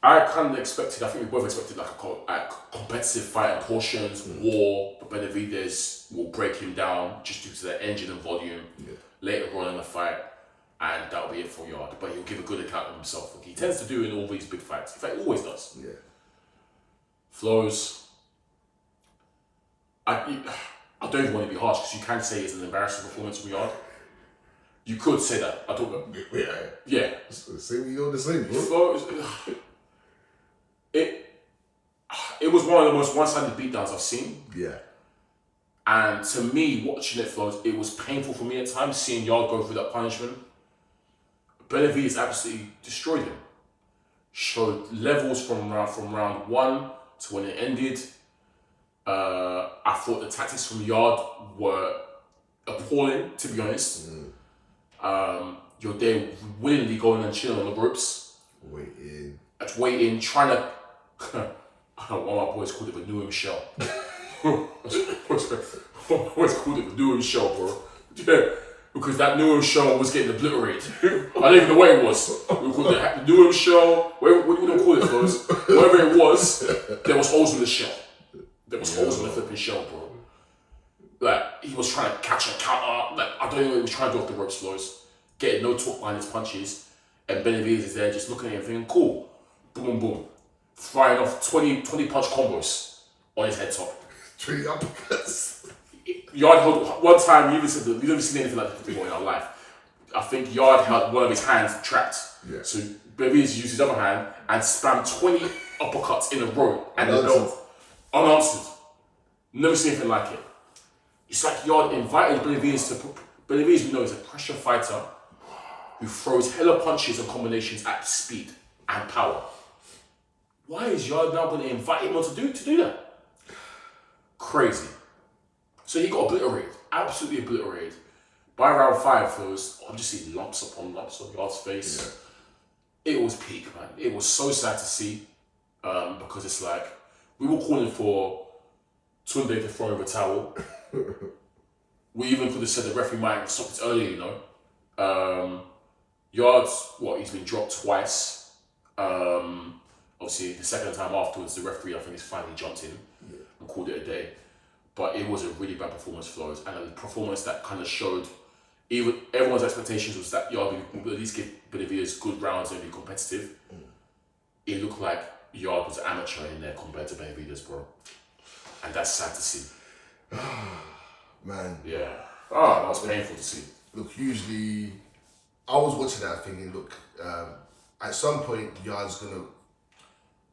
I kind of expected. I think we both expected like a competitive fight in portions, war. But Benavidez will break him down just due to the engine and volume later on in the fight. And that'll be it for Yarde, but he'll give a good account of himself. Like he tends to do in all these big fights. In fact, he always does. Yeah. Flowz. I don't even want to be harsh because you can say it's an embarrassing performance from Yarde. You could say that. I don't. Yeah. Same, you're the same, bro. Flowz. It was one of the most one-sided beatdowns I've seen. Yeah. And to me, watching it, Flowz, it was painful for me at times seeing Yarde go through that punishment. Benavidez absolutely destroyed him. Showed levels from round one to when it ended. I thought the tactics from Yarde were appalling, to be honest. You're there willingly going and chilling on the ropes. Waiting, trying to... I don't know, one of my boys called it the New Michelle. Always called it the New Michelle, bro. Yeah. Because that Newham show was getting obliterated. I don't even know what it was. We called it the Newham show. What do you call it, Flowz? Whatever it was, there was holes in the shell. There was holes in the flipping shell, bro. Like, he was trying to catch a counter. Like, I don't know what he was trying to do off the ropes, Flowz. Getting no talk behind his punches. And Benavidez is there just looking at him thinking, cool. Boom, boom, boom. Firing off 20 punch combos on his head top. 3 uppercuts. Yarde held one time. You've never seen anything like this before in our life. I think Yarde held one of his hands trapped. Yeah. So Benavidez used his other hand and spammed 20 uppercuts in a row and the belt unanswered. Never seen anything like it. It's like Yarde invited Benavidez to. Benavidez, we know, is a pressure fighter who throws hella punches and combinations at speed and power. Why is Yarde now going to invite him on to do that? Crazy. So he got obliterated, absolutely obliterated. By round 5, Flowz, I'm just seeing lumps upon lumps on Yarde's face. Yeah. It was peak, man. It was so sad to see because it's like, we were calling for Tunde to throw in the towel. We even could have said the referee might have stopped it earlier, you know. Yarde's, he's been dropped twice. Obviously, the second time afterwards, the referee, I think, has finally jumped in and called it a day. But it was a really bad performance, Flowz, and a performance that kind of showed, even everyone's expectations was that Yarde would at least give Benavidez good rounds and be competitive. It looked like Yarde was an amateur in there compared to Benavidez, bro. And that's sad to see. Man. Yeah. Oh, that was painful to see. Look, usually, I was watching that thinking, look, at some point, Yarde's going to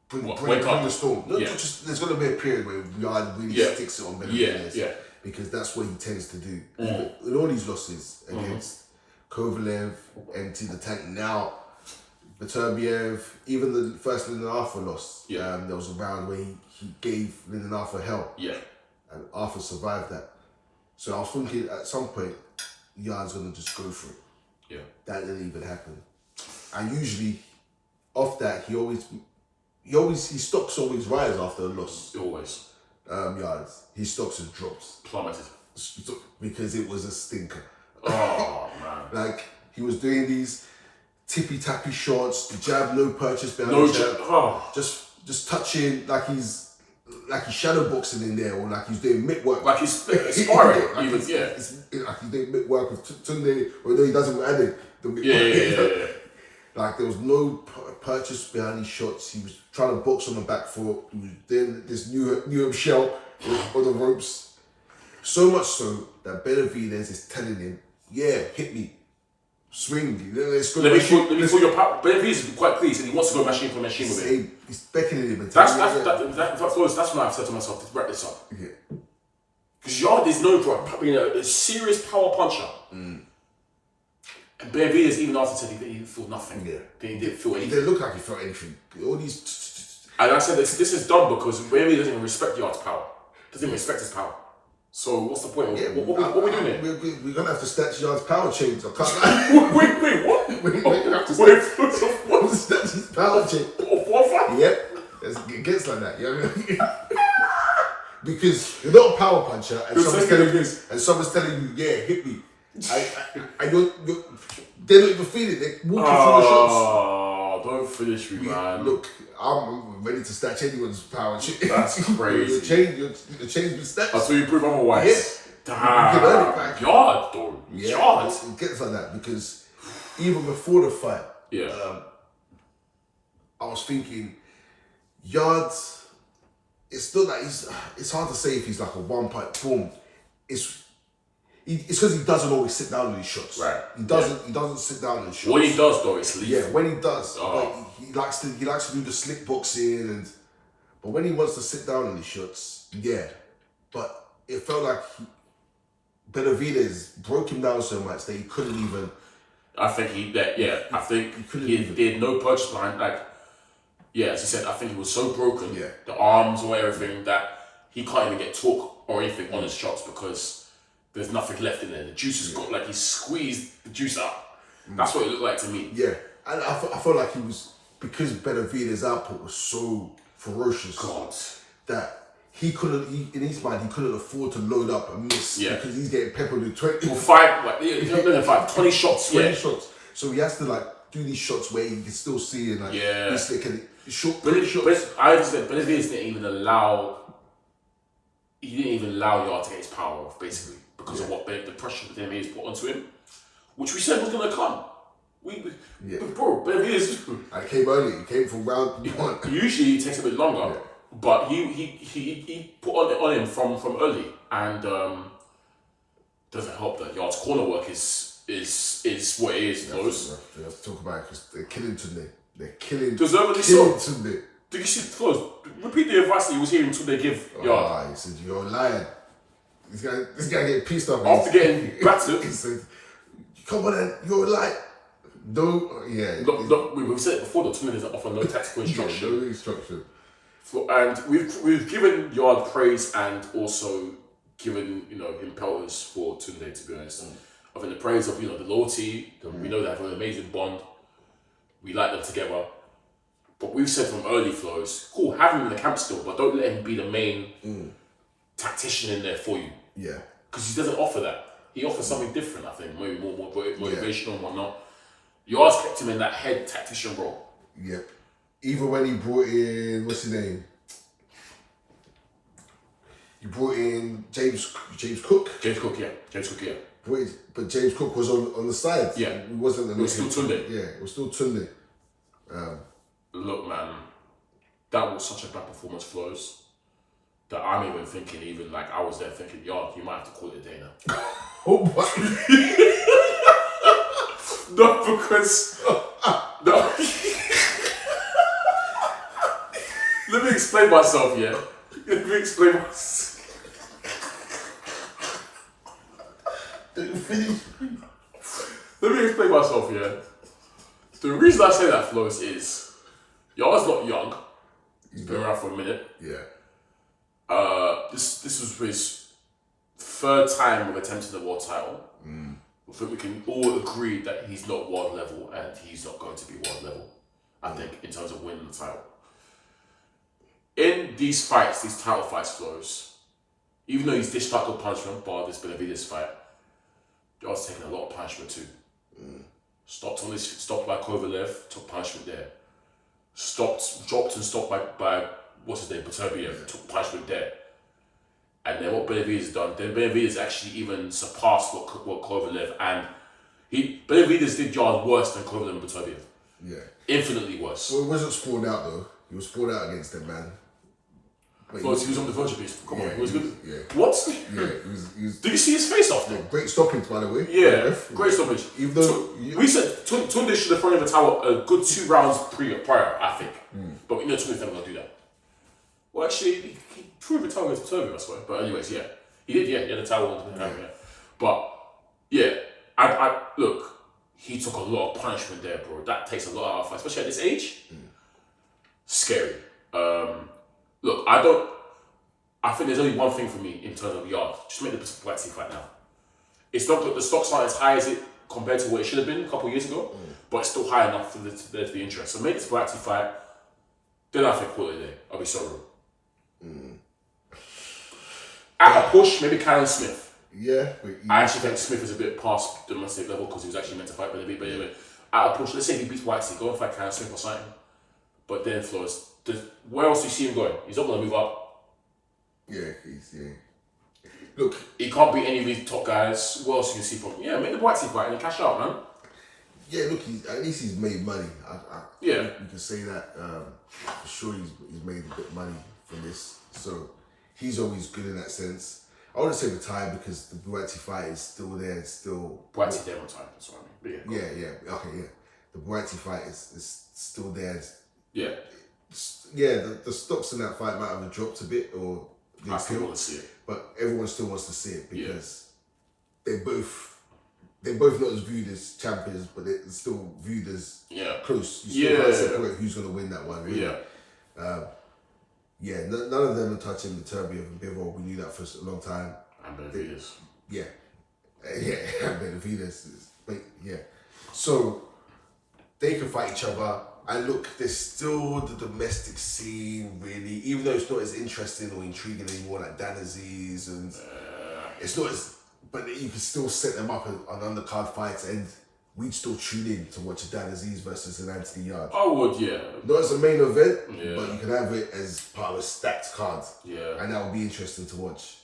bring the storm. No, just there's going to be a period where Yarde really sticks it on Benavidez. Yeah. Because that's what he tends to do. In all these losses against Kovalev, empty the tank now, Beterbiev, even the first Lyndon Arthur loss, there was a round where he gave Lyndon Arthur hell. Yeah. And Arthur survived that. So I was thinking at some point, Yarde's going to just go for it. Yeah. That didn't even happen. And usually, off that, his stocks always rise after a loss. Always. Yards. His stocks have dropped. Plummeted. Because it was a stinker. Oh, man. Like, he was doing these tippy-tappy shots, the jab, no purchase behind the jab. Oh. Just touching like he's shadow boxing in there, or like he's doing mitt work. Like he's sparring. Like he's doing mitt work with Tunde, or no, he doesn't with Ade. Yeah. Like there was no purchase behind these shots. He was trying to box on the back foot. He was doing this new shell on the ropes. So much so that Benavidez is telling him, "Yeah, hit me, swing. Let's go. Let me feel your power." Benavidez is quite pleased, and he wants to go machine for machine with it. He's beckoning him. That's when I've said to myself, to wrap this up. Yeah. Because Yarde is known for being a serious power puncher. And Benavidez, even after said he didn't feel nothing. Yeah. He didn't feel anything. He didn't look like he felt anything. All these. And I said this is dumb because Benavidez doesn't even respect Yarde's power. Doesn't even respect his power. So what's the point? Yeah, what are we doing here? We're gonna have to snatch Yarde's power chains. I can't. Wait, what? We have to snatch his power chain. What? Yep. It gets like that. You know what I mean? Because you're not a power puncher, and someone's telling you, yeah, hit me. And they're not even feeling it. They're walking through the shots. Oh, don't finish me, man. Look, I'm ready to snatch anyone's power. That's crazy. The chain's been snatched. That's what you prove otherwise. Yeah. Damn. You can earn it back. Yarde, though. Yeah, Yarde. It gets like that because even before the fight, I was thinking, Yarde, it's still that it's hard to say if he's like a one-pipe boom. It's because he doesn't always sit down in his shots. Right. He doesn't sit down in his shots. When he does though, it's leave. Yeah, when he does. But he likes to do the slick boxing but when he wants to sit down in his shots, yeah. But it felt like Benavidez broke him down so much that he couldn't even. I think he did no purchase behind, like, yeah, as you said, I think he was so broken, the arms or everything, that he can't even get torque or anything on his shots because there's nothing left in there. The juice has got, like, he squeezed the juice out. That's what it looked like to me. Yeah, and I felt like he was, because Benavidez's output was so ferocious, that he couldn't, in his mind, he couldn't afford to load up and miss because he's getting peppered with 20. Or 20 shots. 20 shots. So he has to, like, do these shots where you can still see it, like, he's like shots. But I understand, Benavidez didn't even allow Yarde to get his power off, basically, because of what the pressure that Benavidez put onto him, which we said was going to come. Bro, Benavidez. And it came early. It came from round one. Usually it takes a bit longer, but he put on him from early, and doesn't help that Yarde's corner work is what it is. Those we have to talk about it because they're killing Tunde. They're killing. Deservedly so. Tunde. Did you see Flowz? Repeat the advice that he was hearing until they give Yarde. He said, "You're lying." This guy getting pissed off after getting battered. He said, "Come on, then, you're lying." No, we've said it before. The Tunde doesn't offer no tactical instruction. No instruction. And we've given Yarde praise and also given him pelters for Tunde. To be honest, I think the praise of the loyalty. We know they have an amazing bond. We like them together. But we've said from early Flowz, cool, have him in the camp still, but don't let him be the main tactician in there for you. Yeah. Because he doesn't offer that. He offers something different, I think, maybe more motivational and whatnot. Yarde's kept him in that head tactician role. Yeah. Even when he brought in, what's his name? He brought in James Cook. James Cook, yeah. But James Cook was on the side. Yeah. It wasn't. It was still Tunde. Yeah, it was still Tunde. Look, man, that was such a bad performance, Flowz. that I'm even thinking, even like I was there thinking, Yarde, you might have to call it a day now. Oh, what? No, because no. Let me explain myself, yeah. Let me explain myself. Let me explain myself, yeah. The reason I say that, Flowz, is Yarde's not young. He's been around for a minute. Yeah. This was his third time of attempting the world title. I think we can all agree that he's not world level and he's not going to be world level. I think in terms of winning the title. In these fights, these title fights, Flowz, even though he's dished out good punishment, bar this Benavidez fight, Yarde's taking a lot of punishment too. Stopped by Kovalev, took punishment there. Dropped and stopped by what's his name, Beterbiev, took punishment there. And then what Benavidez done, then Benavidez actually even surpassed what Kovalev, and Benavidez did Yarde worse than Kovalev and Beterbiev. Yeah. Infinitely worse. Well, he wasn't spawned out though. He was spawned out against them, man. Flowz, he was on the verge of being. Come on, he was good. Yeah. What? Yeah, he was. Did you see his face after? Great stoppage, by the way. Yeah, great stoppage. Even though we said Tunde should have thrown in the towel a good 2 rounds prior, I think. But we know Tunde's never gonna do that. Well, actually, he threw the towel against Beterbiev, I swear. But anyways, yeah, he did. Yeah, he had the towel. Yeah. But yeah, I look. He took a lot of punishment there, bro. That takes a lot out of fight, especially at this age. Scary. Look, I think there's only one thing for me in terms of Yarde. Just make the Buatsi fight now. It's not that the stocks aren't as high as it compared to what it should have been a couple of years ago, but it's still high enough for there to be interest. So make this Buatsi fight. Then I think call it a day. I'll be so rude. At a push, maybe Callum Smith. Yeah. I actually think Smith is a bit past domestic level because he was actually meant to fight Benavidez. But anyway, at a push, let's say he beats Buatsi, go and fight Callum Smith or something. But then Flowz, where else do you see him going? He's not going to move up. Yeah. Look, he can't beat any of these top guys. What else you can see from him? Yeah, make the Buatsi fight and cash out, man. Yeah, look, at least he's made money. Yeah. You can say that for sure he's made a bit of money from this. So he's always good in that sense. I wouldn't say retired because the Buatsi fight is still there. It's still... Buatsi did retire, that's what I mean. But yeah. Okay, yeah. The Buatsi fight is still there. Yeah. Yeah, the stocks in that fight might have dropped a bit or... I still want to see it. But everyone still wants to see it because they're both not as viewed as champions, but they're still viewed as close. You still can't separate who's going to win that one, really. Yeah. None of them are touching Beterbiev and Bivol. We knew that for a long time. And Benavidez. Yeah, and Benavidez. But yeah, so they can fight each other. And look, there's still the domestic scene, really, even though it's not as interesting or intriguing anymore like Dan Aziz and it's not as, but you can still set them up on undercard fights and we'd still tune in to watch a Dan Aziz versus an Anthony Yarde. I would, yeah. Not as a main event, but you can have it as part of a stacked card. Yeah. And that would be interesting to watch.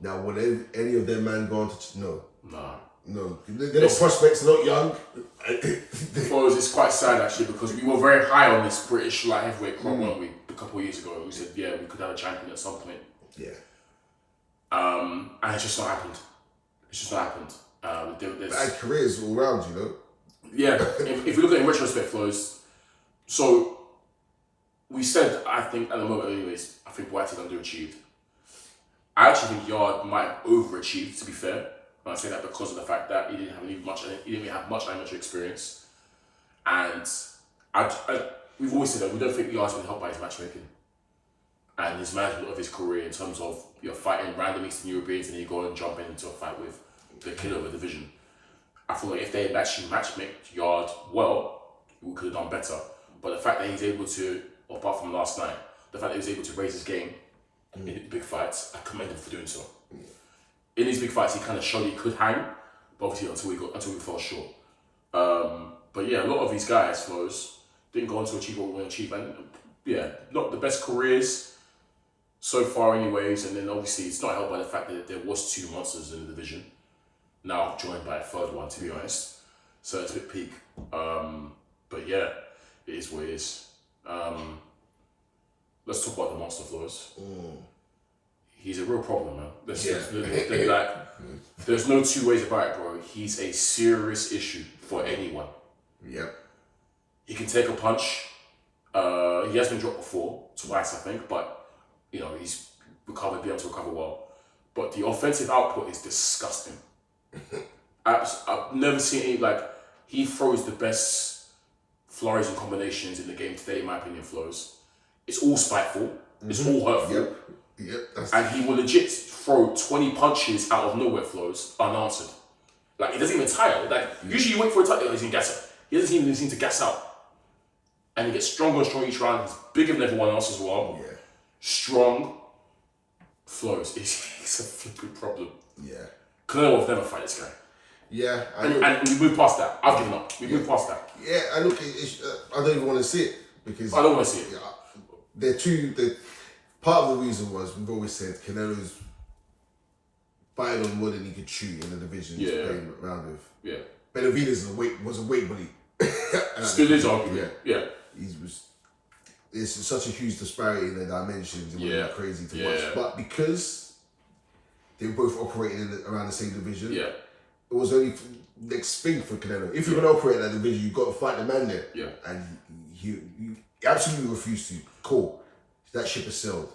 Now, would any of them man go on to... No. Nah. No, they're not prospects, they're not young. Flowz, it's quite sad actually because we were very high on this British light heavyweight crop, weren't we? A couple of years ago, we said, we could have a champion at some point. Yeah. And it's just not happened. Bad careers all round, you know? Yeah, if you look at it in retrospect, Flowz, so we said, I think at the moment anyways, I think Buatsi underachieved. I actually think Yarde might have overachieved, to be fair. And I say that because of the fact that he didn't have much amateur experience, and we've always said that we don't think Yarde's been helped by his matchmaking and his management of his career in terms of you're fighting random Eastern Europeans and then you go and jump into a fight with the killer of a division. I feel like if they had actually matchmaked Yarde well, we could have done better. But the fact that he's able to, apart from last night, the fact that he was able to raise his game in big fights, I commend him for doing so. In these big fights, he kind of showed he could hang, but obviously until he fell short. But yeah, a lot of these guys, Flowz, didn't go on to achieve what we want to achieve, and not the best careers so far, anyways. And then obviously, it's not helped by the fact that there was 2 monsters in the division, now joined by a third one, to be honest. So it's a bit peak. But yeah, it is what it is. Let's talk about the monster, Flowz. he's a real problem, man. There's no two ways about it, bro. He's a serious issue for anyone. Yep. He can take a punch. He has been dropped before, twice I think, but you know he's recovered, been able to recover well. But the offensive output is disgusting. I've never seen any, like, he throws the best flurries and combinations in the game today, in my opinion. Flowz. It's all spiteful. It's all hurtful. Yep. And he will legit throw 20 punches out of nowhere, Flowz, unanswered. Like, he doesn't even tire. Like, usually you wait for a touch, he's in gas out. He doesn't even seem to gas out. And he gets stronger and stronger each round. He's bigger than everyone else as well. Yeah. Strong. Flowz. It's a flipping problem. Yeah. Canelo will never fight this guy. Yeah. And we moved past that. I've given up. We moved past that. Yeah, I look, I don't even want to see it because I don't want to see it. Part of the reason was we've always said Canelo's biting on more than he could chew in the division he's playing around with. Yeah. Benavidez was a weight bully. Still is argument. Yeah. There's such a huge disparity in the dimensions. It was crazy to watch. But because they were both operating around the same division, it was only next thing for Canelo. If you're going to operate in that division, you've got to fight the man there. Yeah. And he absolutely refused to. Cool. That ship has sailed.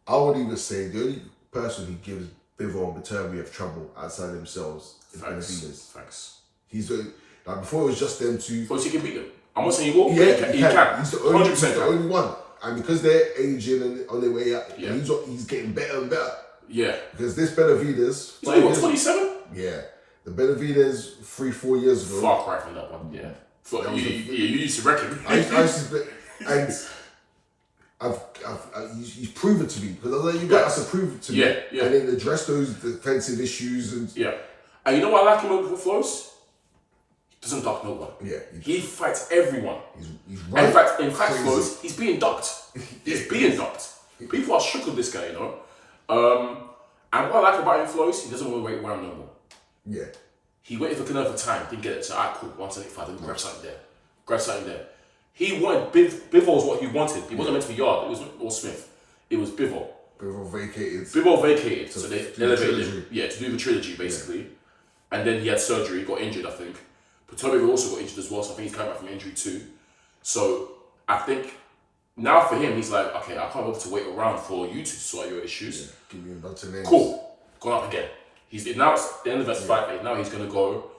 I would even say the only person who gives Bivol and Beterbiev trouble outside themselves is Benavidez. Facts. He's like before it was just them two. But he can beat them. I'm not saying he won't. Yeah, he can. He's the only one. And because they're aging and on their way up, he's getting better and better. Yeah. Because this Benavidez... He's only 27? Yeah. The Benavidez 3-4 years ago... Far cry from that one, yeah. You used to reckon. He's proven to me, because I was like, you guys have to prove it to me. Yeah. And then address those defensive issues and... Yeah. And you know what I like him with Flowz? He doesn't duck no one. Yeah. He fights everyone. He's right. In fact, Flowz, he's being ducked. He's being ducked. People are shook with this guy, you know. And what I like about him, Flowz, he doesn't want to wait around no more. Yeah. He waited for Canelo for time, didn't get it. So, cool, 175, then grab something there. He wanted, Bivol was what he wanted. He wasn't meant to be Yarde, it was or Smith. It was Bivol. Bivol vacated. So they elevated him. Yeah, to do the trilogy, basically. Yeah. And then he had surgery, got injured, I think. Beterbiev also got injured as well, so I think he's coming back from injury too. So, I think, now for him, he's like, okay, I can't be able to wait around for you to sort out your issues. Yeah. Give me a bunch of names. Cool. Gone up again. Now it's the end of his fight phase. Now he's going to go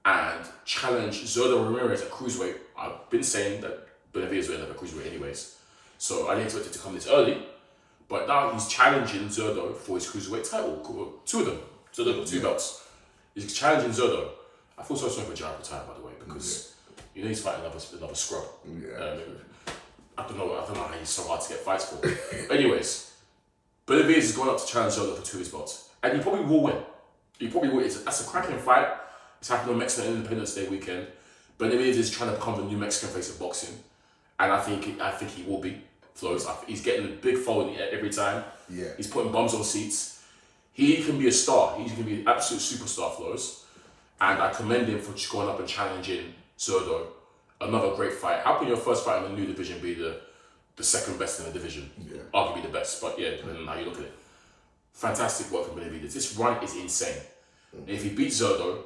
and challenge Zurdo Ramirez at cruiserweight. I've been saying that Benavidez will end up at cruiserweight anyways. So I didn't expect it to come this early. But now he's challenging Zurdo for his cruiserweight title. Two of them. Zurdo got 2 belts. He's challenging Zurdo. I feel so sorry for Yarde retired, by the way, because you know he's fighting another scrub. Yeah. I don't know how he's so hard to get fights for. Anyways, Benavidez is going up to challenge Zurdo for 2 of his belts. And he probably will win. That's a cracking fight. It's happening on Mexican Independence Day weekend. Benavidez is trying to become the new Mexican face of boxing. And I think he will be. Flowz. He's getting a big following every time. Yeah. He's putting bums on seats. He can be a star. He can be an absolute superstar, Flowz. And I commend him for going up and challenging Zurdo. Another great fight. How can your first fight in the new division be the second best in the division? Yeah. Arguably the best, but depending on how you look at it. Fantastic work from Benavidez. This run is insane. And if he beats Zurdo,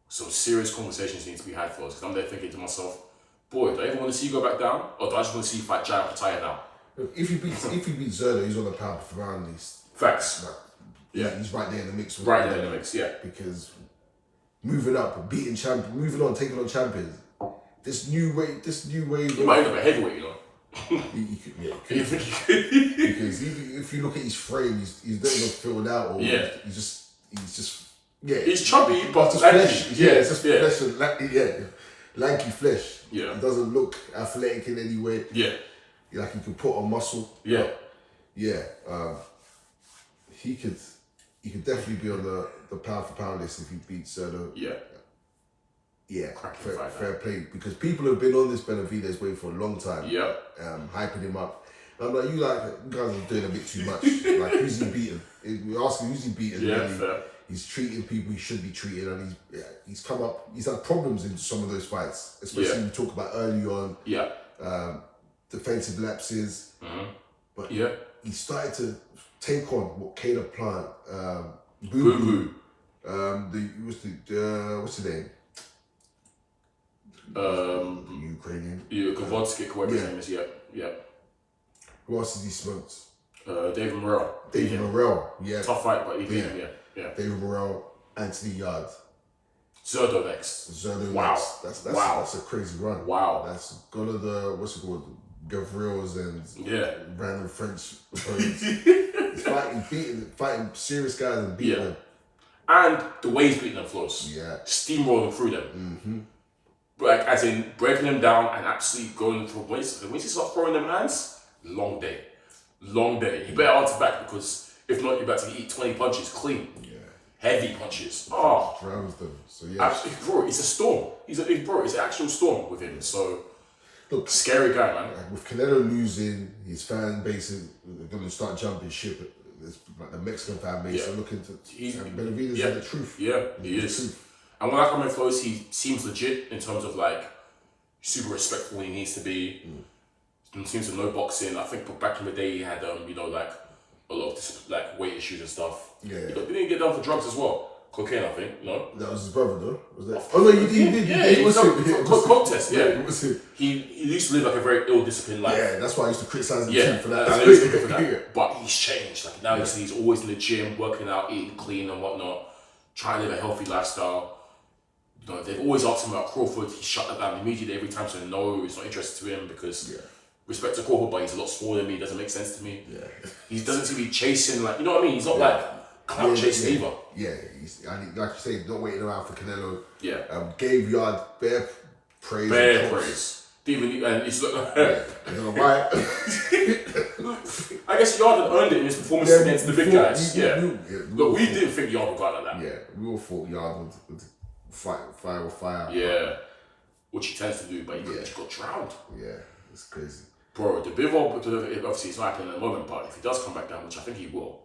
some serious conversations need to be had for us. Because I'm there thinking to myself, boy, do I even want to see you go back down? Or do I just want to see you fight Jai Pataya now? If he beats Zurdo, he's on the pound for round list. Facts. He's right there in the mix. Right there in the mix, Because moving up, moving on, taking on champions. This new wave. He might end up a heavyweight, you know. Because if you look at his frame, he's not even filled out, or he's just he's chubby, but just flesh. It's just flesh and lanky flesh. Yeah, he doesn't look athletic in any way. Like he could put on muscle. He could definitely be on the pound for pound list if he beats Zurdo. Fair play, because people have been on this Benavidez way for a long time. Hyping him up. And I'm like, you guys are doing a bit too much. Like, who's he beating? We're asking who's he beating. Fair. He's treating people he should be treating, and he's come up. He's had problems in some of those fights, especially when you talk about early on. Defensive lapses. But he started to take on what Caleb Plant, Boo Boo, what's his name? The Ukrainian. Kovodskik, whatever his name is. Yeah. Who else has he smoked? David Morrell. David Morrell, yeah. Tough fight, but he beat him, yeah. David Morrell, Anthony Yarde. Zerdo next. Wow. Next. That's a crazy run. Wow. That's gone to the, what's it called? Gavrils and random French opponents. He's fighting serious guys and beating them. And the way he's beating them, Flowz. Yeah. Steamrolling through them. Like, as in breaking them down and absolutely going through. Once he starts throwing them hands, long day. You better answer back, because if not, you're about to eat 20 punches clean. Yeah. Heavy punches. Oh. Drowns them. So yeah. Absolutely, bro, it's a storm. It's an actual storm with him. So, look, scary guy, man. With Canelo losing, his fan base is going to start jumping ship. It's like the Mexican fan base are looking to. Benavidez is the truth. Yeah, he is. And when I come in Flowz, he seems legit in terms of like super respectful when he needs to be. Seems to know boxing. I think back in the day he had like a lot of like weight issues and stuff. Yeah. He didn't get done for drugs as well. Cocaine, I think. No. That was his brother, though. Was that? Oh no, you did. Yeah, he was coke test. Yeah, it was him. He used to live like a very ill-disciplined life. Yeah, that's why I used to criticize him for that. I used to for that. But he's changed. Like now he's always in the gym, working out, eating clean and whatnot, trying to live a healthy lifestyle. You know, they've always asked him about Crawford. He shut that down immediately every time. So no, it's not interested to him because respect to Crawford, but he's a lot smaller than me. It doesn't make sense to me. Yeah, he doesn't seem to be chasing like, you know what I mean. He's not like clout chasing either. Yeah, and like you say, not waiting around for Canelo. Yeah, gave Yarde bare praise. And he's like, I don't know why. I guess Yarde had earned it in his performance against the big guys. Look, we didn't think Yarde would go like that. Yeah, we all thought Yarde would fight fire with fire. Yeah, which he tends to do, but he just got drowned. Yeah, it's crazy. Bro, the Bivol, obviously it's not happening at the moment, but if he does come back down, which I think he will,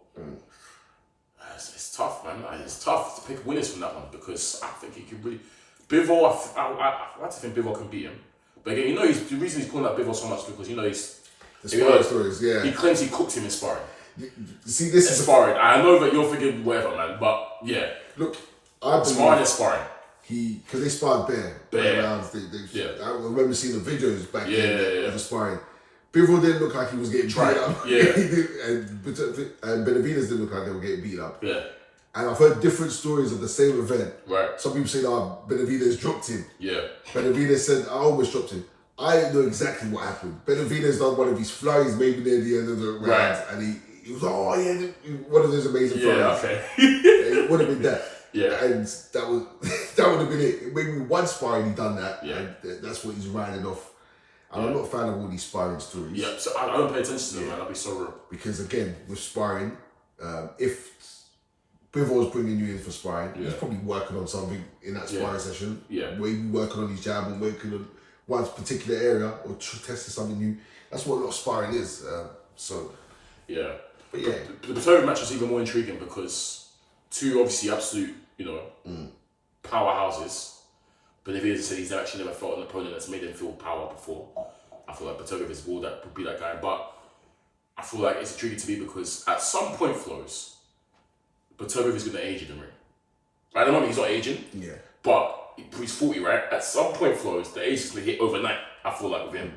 it's tough, man. It's tough to pick winners from that one because I think he could really. Bivol, I like to think Bivol can beat him. But again, the reason he's calling out Bivol so much is because he's. The sparring stories, He claims he cooked him in sparring. See, this is sparring. I know that you're thinking whatever, man, but yeah. Look, sparring is sparring. Because they sparred bare rounds. I remember seeing the videos back then of the sparring. Bivol didn't look like he was getting tried up. Yeah. and Benavidez didn't look like they were getting beat up. Yeah. And I've heard different stories of the same event. Right. Some people say, Benavidez dropped him. Yeah. Benavidez said, I almost dropped him. I didn't know exactly what happened. Benavidez done one of his flurries maybe near the end of the round. And he was like, one of those amazing flurries. Yeah, okay. It would have been that. Yeah. And that would have been it. Maybe one sparring he done that. Yeah. And that's what he's riding off. And I'm not a fan of all these sparring stories. Yeah, so I don't pay attention to them, man. I'll be so real. Because again, with sparring, if Bivol's bringing you in for sparring, he's probably working on something in that sparring session. Yeah. Maybe working on his jab and working on one particular area or testing something new. That's what a lot of sparring is. Yeah. But yeah. The Benavidez match was even more intriguing because two obviously absolute, powerhouses. Benavidez said he's actually never felt an opponent that's made him feel power before. I feel like Benavidez would be that guy, but I feel like it's intriguing to me because at some point, Flowz, Benavidez is going to age in the ring. At the moment, he's not aging. Yeah. But he's 40, right? At some point, Flowz, the age is going to hit overnight. I feel like with him,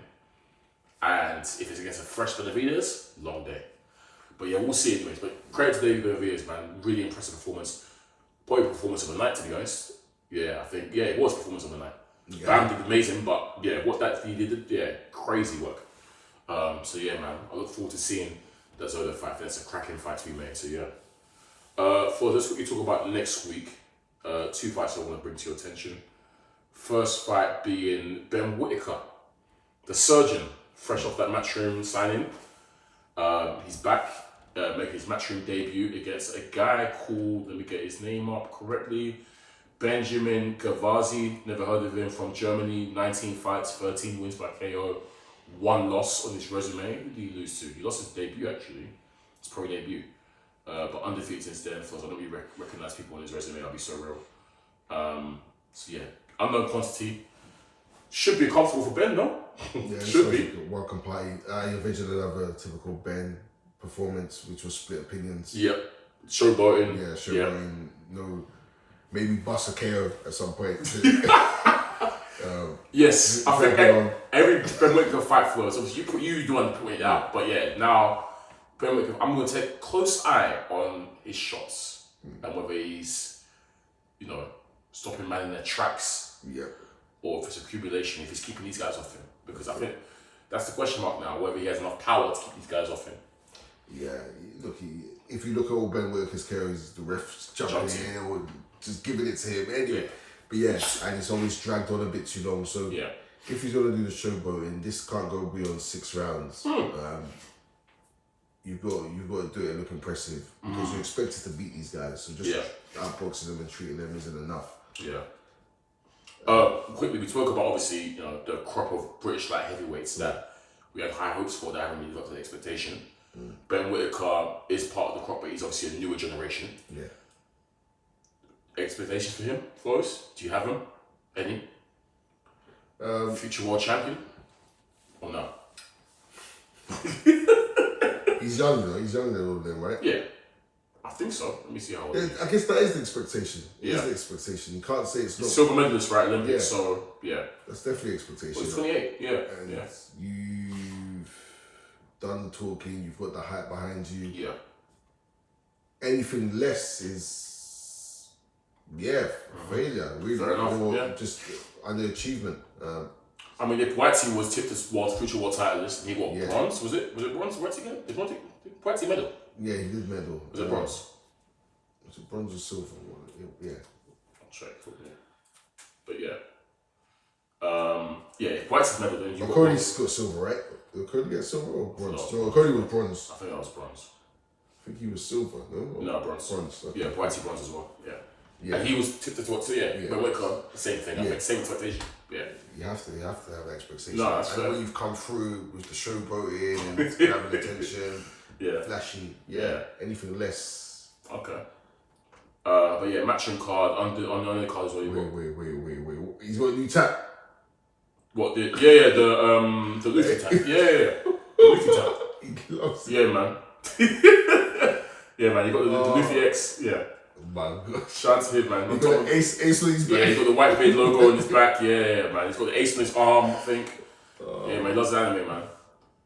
and if it's against a fresh Benavidez, long day. But yeah, we'll see anyways. But credit to David Benavidez, man. Really impressive performance. Probably performance of the night, to be honest. Yeah, I think, it was performance of the night. Yeah. Bam did amazing, but what that he did, crazy work. So yeah, man, I look forward to seeing that Zola fight. That's a cracking fight to be made, so yeah. Let's quickly talk about next week. Two fights I want to bring to your attention. First fight being Ben Whittaker, the surgeon, fresh off that Matchroom signing. He's back, making his Matchroom debut against a guy called, let me get his name up correctly, Benjamin Gavazi, never heard of him, from Germany. 19 fights, 13 wins by KO, 1 loss on his resume. Who did he lose to? He lost his debut actually, his pro debut. But undefeated since then. So I don't really recognize people on his resume, I'll be so real. So yeah, unknown quantity. Should be comfortable for Ben, no? Yeah, should be. Welcome party. You envision another typical Ben performance, which was split opinions. Yep. Showboating. Yeah, showboating. No, maybe bust a KO at some point. Yes, I think every Ben Whitaker fight Flowz. Obviously, you do want to point it out, but yeah, now Ben Whitaker, I'm going to take a close eye on his shots and whether he's, stopping man in their tracks, or if it's accumulation, if he's keeping these guys off him, because I think that's the question mark now, whether he has enough power to keep these guys off him. Yeah, look, if you look at all Ben Whitaker's KOs, the refs jumping in or just giving it to him anyway. Yeah. But yeah, and it's always dragged on a bit too long. So if he's gonna do the showboating, this can't go beyond 6 rounds. You've got to do it and look impressive because you're expected to beat these guys. So just outboxing them and treating them isn't enough. Yeah. Quickly, we spoke about obviously the crop of British light heavyweights that we had high hopes for that haven't really got to the expectation. Ben Whitaker is part of the crop, but he's obviously a newer generation. Yeah. Expectations for him, Flowz? Do you have him? Any? Future world champion? Or no? He's young though. He's younger than all of them, right? Yeah. I think so. Let me see how old he is. I guess that is the expectation. It is the expectation. You can't say it's not. Silver medalist, right? Olympics, so yeah. That's definitely expectation. Well, he's 28, yeah. And you've done the talking, you've got the hype behind you. Yeah. Anything less is failure. Really. Fair enough. Or just underachievement. I mean, if Whitey was tipped as future world titleist, and he got bronze, was it bronze? Whitey medal? Yeah, he did medal. Was it bronze? Was it bronze or silver? Yeah. I'll check. But if Whitey's medal, then you Cody's got silver, right? Did Cody get silver or bronze? No, Cody was bronze. I think that was bronze. I think he was silver, no? No, bronze. Okay. Yeah, Whitey bronze as well. Yeah. And he was tipped as well too. But Whitaker, same thing. I think same expectation. Yeah. You have to have that expectation. No, that's fair. When you've come through with the showboating and having attention, flashy. Yeah. Anything less. Okay. But yeah, matchroom card on the undercard as well. Wait. He's got a new tap. What the Luffy tap. Yeah. The Luffy tap. He loves it. Yeah, man. Yeah, man. You got the Luffy X. Yeah. My God. Shout out to him, man. He's got the ace on his back. Yeah, he's got the white beard logo on his back. Yeah, man. He's got the ace on his arm, I think. Yeah, man. He loves anime, man.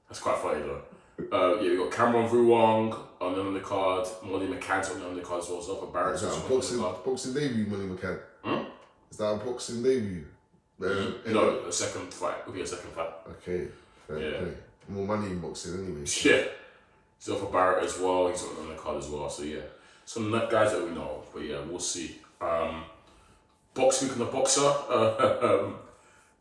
That's quite funny, though. We got Cameron Vuong on the undercard. Molly McCann's on the undercard as well. So for Barrett. Is that a boxing debut, Molly McCann? Is that a boxing debut? No, a second fight. It'll be a second fight. Okay. Fair. More money in boxing anyway. Yeah. So for Barrett as well. He's on the card as well. So yeah. Some guys that we know of, but yeah, we'll see. Box week on the boxer.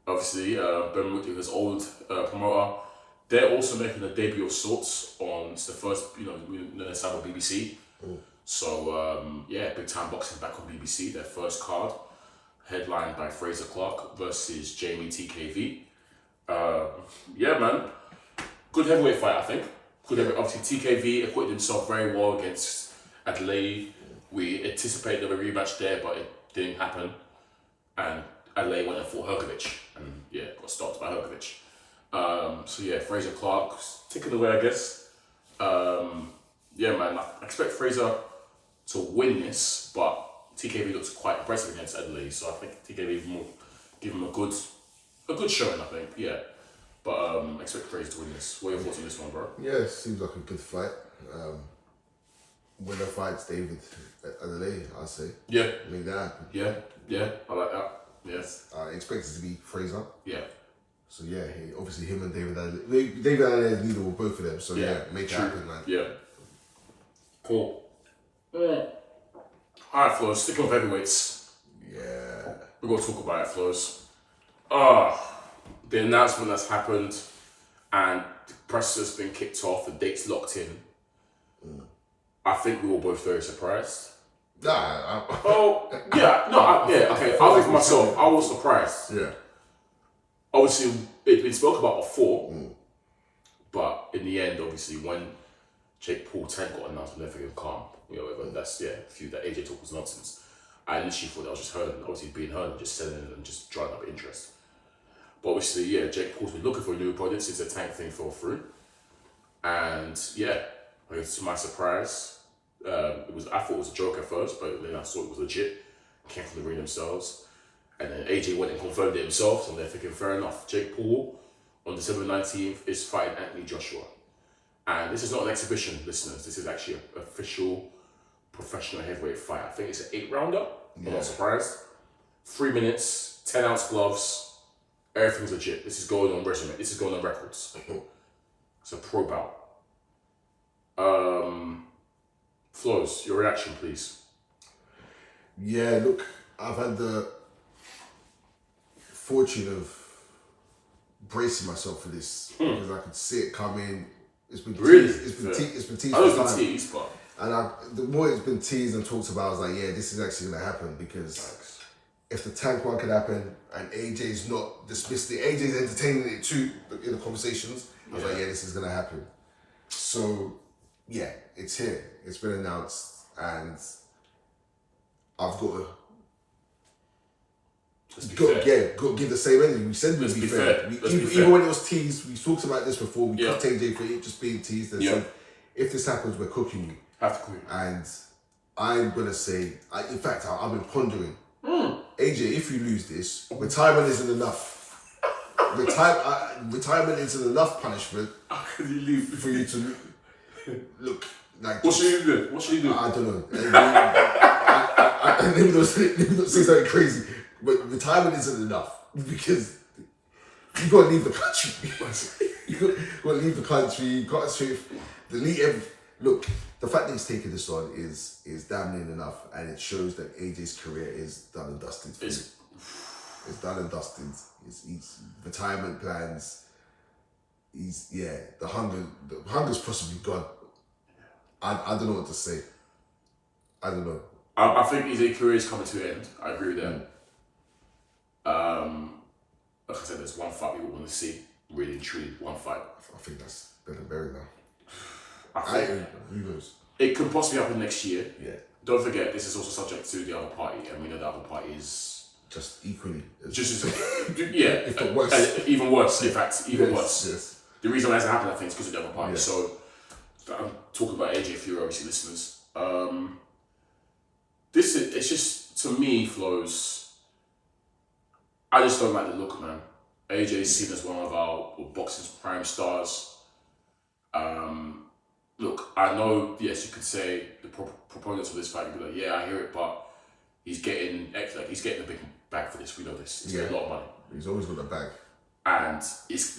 Obviously, Ben Whitaker's old promoter. They're also making a debut of sorts on it's the first, it's on BBC. So big time boxing back on BBC. Their first card, headlined by Fraser Clark versus Jamie TKV. Man, good heavyweight fight, I think. Obviously, TKV acquitted himself very well against Adelaide. We anticipated a rematch there, but it didn't happen. And Adelaide went and fought Herkovich, and got stopped by Herkovich. Fraser Clark's ticking away, I guess. Man, I expect Fraser to win this, but TKV looks quite impressive against Adelaide, so I think TKV will give him a good showing, I think. Yeah. But I expect Fraser to win this. What are your thoughts on this one, bro? Yeah, it seems like a good fight. Winner fights David Adelaide, I'd say. Yeah. Make that happen. Yeah, I like that. Yes. I expect it to be Fraser. Yeah. So obviously him and David Adelaide. David Adelaide is leader with both of them. So make it happen, man. Yeah. Cool. Alright, Flowz, sticking with heavyweights. Yeah. We're gonna talk about it, Flowz. The announcement that's happened and the press has been kicked off, the date's locked in. I think we were both very surprised. Okay. I'll think for myself, I was surprised. Yeah. Obviously, it's been spoken about before, but in the end, obviously, when Jake Paul 10 got announced, I never forget Kam. That's that AJ talk was nonsense. I literally thought that was just her, obviously being her, and just selling it and just drawing up interest. But obviously, Jake Paul's been looking for a new project since the tank thing fell through. And To my surprise, I thought it was a joke at first, but then I saw it was legit. It came from the ring themselves. And then AJ went and confirmed it himself, and they're thinking, fair enough. Jake Paul on December 19th is fighting Anthony Joshua. And this is not an exhibition, listeners. This is actually an official professional heavyweight fight. I think it's an 8-rounder. I'm not surprised. 3 minutes, 10-ounce gloves. Everything's legit. This is going on resume. This is going on records. It's a pro bout. Flowz, your reaction, please. Yeah, look, I've had the fortune of bracing myself for this because I could see it coming. It's been teased. It's been teased. I know it's been teased, but the more it's been teased and talked about, I was like, yeah, this is actually gonna happen because if the tank one could happen and AJ's not dismissed it, AJ's entertaining it too in the conversations. I was like, yeah, this is gonna happen. So yeah, it's here. It's been announced, and I've got to. Got to give the same energy. We said we'd be fair. Even when it was teased, we talked about this before. We cut AJ for it just being teased and said, if this happens, we're cooking you. Have to cook you. And I'm going to say, in fact, I've been pondering. AJ, if you lose this, retirement isn't enough. Retirement isn't enough punishment for you to look. Like, what should you do? What should you do? I don't know. Let me not say something crazy. But retirement isn't enough because you got to leave the country. You got to leave the country. You got to delete everything. Look, the fact that he's taking this on is damn near enough, and it shows that AJ's career is done and dusted. It's done and dusted. He's retirement plans. The hunger's possibly gone. I don't know what to say. I don't know. I think his career is coming to an end. I agree with that. Like I said, there's one fight we want to see. Really intrigued. One fight. I think that's better buried now. I think who knows? It could possibly happen next year. Yeah. Don't forget, this is also subject to the other party, and we know the other party is just equally. Just yeah. If not worse. Even worse. In fact, even worse. Yes. The reason why it hasn't happened, I think, is because of the other party. Yeah. So I'm talking about AJ for you, obviously, listeners. It's just, to me, Flowz, I just don't like the look, man. AJ is seen as one of our boxing's prime stars. Look, I know, yes, you could say the proponents of this fight would be like, yeah, I hear it, but he's getting a big bag for this. We know this. He's getting a lot of money. He's always got a bag. And it's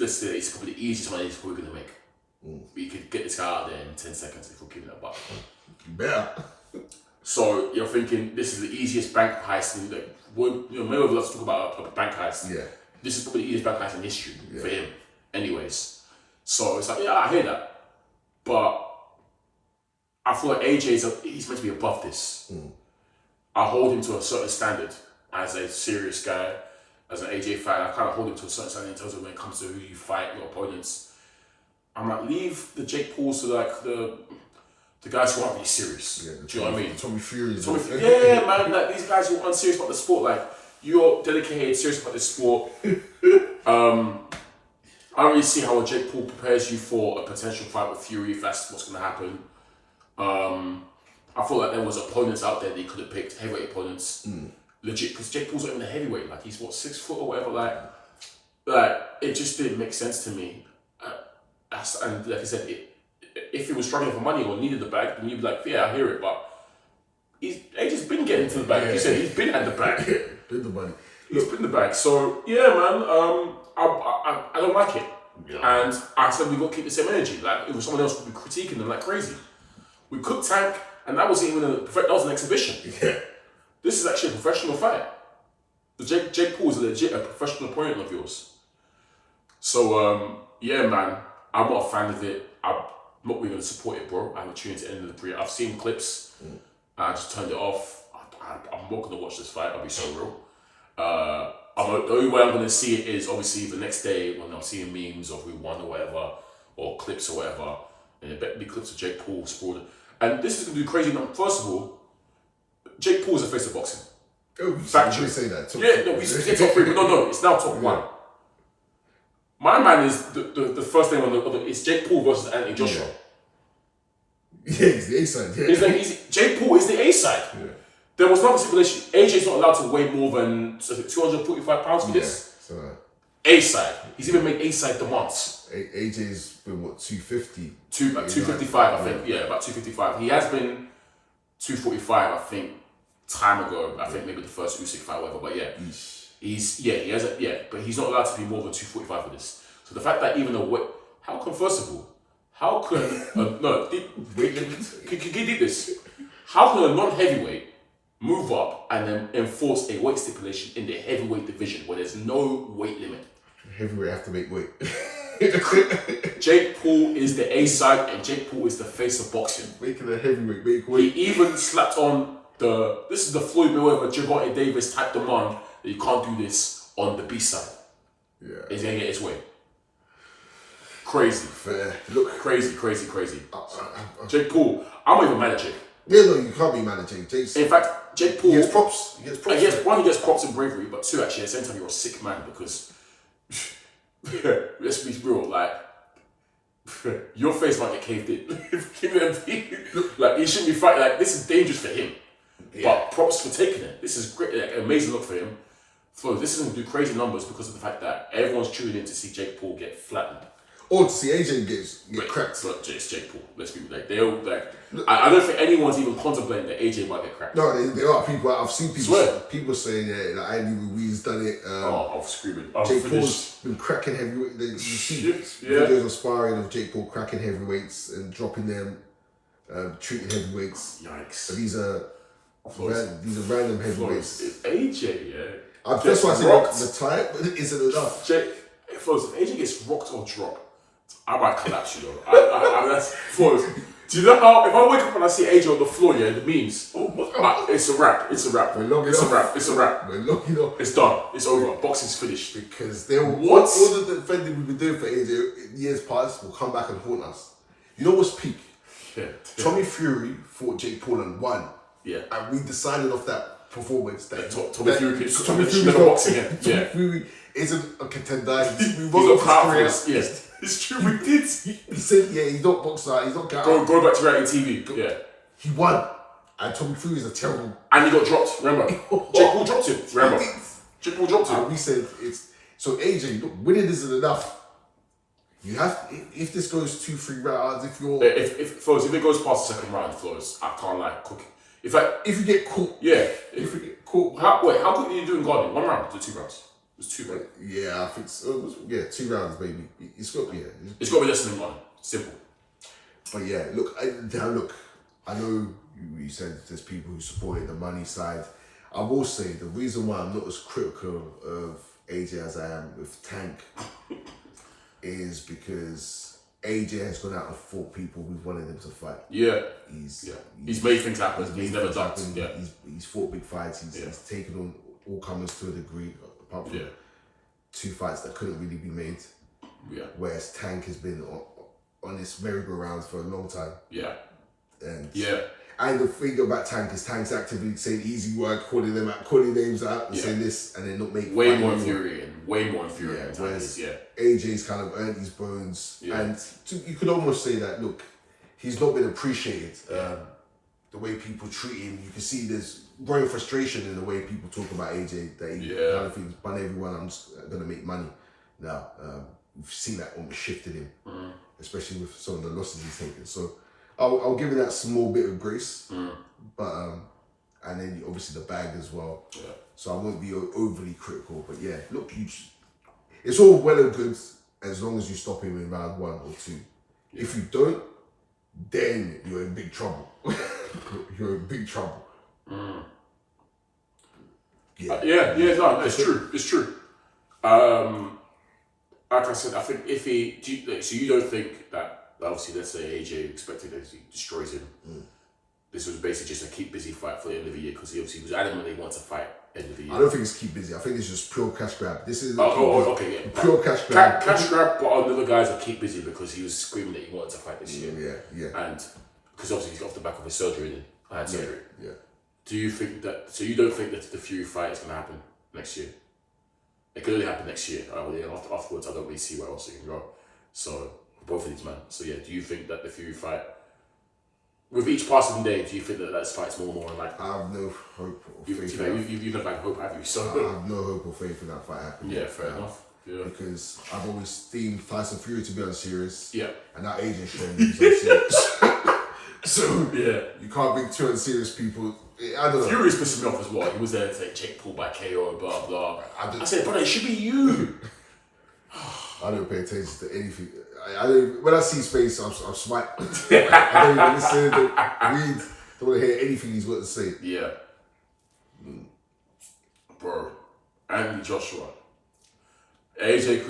probably the easiest money he's probably going to make. We could get this guy out there in 10 seconds if we're keeping that buck. You better. So you're thinking this is the easiest bank heist in Mayweather loves to talk about a bank heist. Yeah. This is probably the easiest bank heist in history for him. Anyways. So it's like, yeah, I hear that. But I feel like AJ's he's meant to be above this. I hold him to a certain standard as a serious guy, as an AJ fan. I kind of hold him to a certain standard in terms of when it comes to who you fight, your opponents. I'm like, leave the Jake Pauls to like the guys who aren't really serious. Yeah, do you know what I mean? Tommy Fury. Yeah, man. Like these guys who aren't serious about the sport. Like you're dedicated, serious about this sport. I don't really see how a Jake Paul prepares you for a potential fight with Fury if that's what's going to happen. I feel like there was opponents out there that he could have picked, heavyweight opponents, legit, because Jake Paul's not even a heavyweight. Like he's 6 foot or whatever. Like it just didn't make sense to me. And like I said, if he was struggling for money or needed the bag, then you'd be like, yeah, I hear it, but AJ's been getting to the bag. Like you said, he's been at the bag. Been the money. He's been the bag. So yeah, man, I don't like it. Yeah. And I said we've got to keep the same energy. Like if someone else would be critiquing them like crazy. We could tank, and that wasn't even that was an exhibition. Yeah. This is actually a professional fight. The Jake Paul is a professional opponent of yours. So yeah, man, I'm not a fan of it. I'm not really going to support it, bro. I haven't tuned to the end of the pre. I've seen clips. I just turned it off. I'm not going to watch this fight. I'll be so real. The only way I'm going to see it is obviously the next day when I'm seeing memes of who won or whatever, or clips or whatever, and it better be clips of Jake Paul sprawled. And this is going to be crazy. First of all, Jake Paul is the face of boxing. Oh, factually say that. We said top 3, but no, it's now top 1. My man is the first name on the it's Jake Paul versus Anthony Joshua. Yeah, he's the A side. Yeah. It's like Jake Paul is the A side. Yeah. There was no stipulation. AJ's not allowed to weigh more than 245 pounds for this. So A side. He's even made A side demands. AJ's been what 250. 255, I think. Yeah, about 255. He has been 245, I think, time ago. I think maybe the first Usyk fight, whatever. But yeah, but he's not allowed to be more than 245 for this. So the fact that even a weight, how can weight limit? Can you do this? How can a non-heavyweight move up and then enforce a weight stipulation in the heavyweight division where there's no weight limit? Heavyweight have to make weight. Jake Paul is the A side and Jake Paul is the face of boxing. Making a heavyweight make weight. He even slapped on this is the Floyd Mayweather, Gervonta Davis type demand that you can't do this on the B side. Yeah. He's gonna get his way. Crazy. Fair. Look. Crazy. Jake Paul, I'm not even mad at Jake. Yeah, no, you can't be mad at Jake. In fact, Jake Paul... He gets props. He gets props and bravery, but two, actually, at the same time, you're a sick man because... let's be real, like... your face might get caved in. Like, he shouldn't be fighting. Like, this is dangerous for him. Yeah. But props for taking it. This is great, like, amazing look for him. So this isn't do crazy numbers because of the fact that everyone's tuning in to see Jake Paul get flattened. Or to see AJ get cracked. But it's Jake Paul. Let's be like they all like. I don't think anyone's even contemplating that AJ might get cracked. No, there are people. I've seen people saying that Andy Ruiz done it. I'm screaming. Jake Paul's been cracking heavyweight. You see videos of sparring of Jake Paul cracking heavyweights and dropping them, treating heavyweights. Yikes! But these are random heavyweights. It's AJ, yeah. That's why I say the type isn't enough. Flowz, if AJ gets rocked or dropped, I might collapse, you know. That's Flowz. Do you know how if I wake up and I see AJ on the floor, yeah, the memes, it's a wrap. It's a wrap. We're locking off. It's done. It's over. Boxing's finished. Because all the defending we've been doing for AJ in years past will come back and haunt us. You know what's peak? Yeah. Tommy Fury fought Jake Paul and won. Yeah. And we decided off that performance that Tommy Fury never box again. Tommy Fury isn't a contender. He's got power. Yes, it's true. We did. He said, he's not boxer. He's not guy. Go back to reality TV. Yeah. He won. And Tommy Fury is a terrible. And he got dropped. Remember? Jake Paul dropped him. Remember? Jake Paul dropped him. And we said so. AJ, look, winning isn't enough. You have if this goes 2-3 rounds. If Flowz, if it goes past the second round, Flowz, I can't like cook. If you get caught, if you get caught, how quick are you doing guarding? 1 round to 2 rounds? It's 2 rounds. Yeah, I think so. 2 rounds, maybe. It's got to be less than 1. Simple. But yeah, look. I know you said there's people who supported the money side. I will say the reason why I'm not as critical of AJ as I am with Tank is because AJ has gone out and fought people who wanted him to fight. Yeah. He's made things happen. He's never done. Yeah. He's fought big fights. He's taken on all comers to a degree, apart from 2 fights that couldn't really be made. Yeah. Whereas Tank has been on this merry-go-round for a long time. Yeah. And the thing about Tank is Tank's actively saying easy work, calling names out, and saying this, and then not making way more infuriating. Whereas AJ's kind of earned his bones, and you could almost say that look, he's not been appreciated. The way people treat him, you can see there's growing frustration in the way people talk about AJ. That he kind of thinks, "Bun everyone, I'm just gonna make money." Now we've seen that almost shifted him, especially with some of the losses he's taken. So. I'll give it that small bit of grace, but and then obviously the bag as well. Yeah. So I won't be overly critical, but yeah, look, it's all well and good as long as you stop him in round 1 or 2. Yeah. If you don't, then you're in big trouble. You're in big trouble. No, it's true. It's true. Like I said, I think so you don't think that. Obviously, let's say AJ expected that he destroys him. This was basically just a keep busy fight for the end of the year because he obviously was adamant he wanted to fight end of the year. I don't think it's keep busy. I think it's just pure cash grab. This is pure cash grab. Cash grab, but on the other guys are keep busy because he was screaming that he wanted to fight this year. Yeah. And because obviously he's got off the back of his surgery. I had surgery. Yeah. Do you think that? So you don't think that the Fury fight is going to happen next year? It could only happen next year. Afterwards, I don't really see where else it can go. So. Both of these men. So yeah, do you think that the Fury fight with each passing day, do you think that fight's more and like? I have no hope or faith. You've never had hope, have you? So I have no hope or faith in that fight happening. Yeah, fair enough. Yeah. Because I've always deemed Tyson Fury to be unserious. Yeah. And that agent shown he's unserious. So yeah, you can't bring two unserious people. I don't know. Fury's pissing me off as well. He was there to take Jake Paul by KO, blah blah. I said, brother, it should be you. I don't pay attention to anything. I don't. When I see his face, I'm smite. I don't even listen. Don't read. Don't want to hear anything he's got to say. Yeah. Bro, Andy Joshua. AJ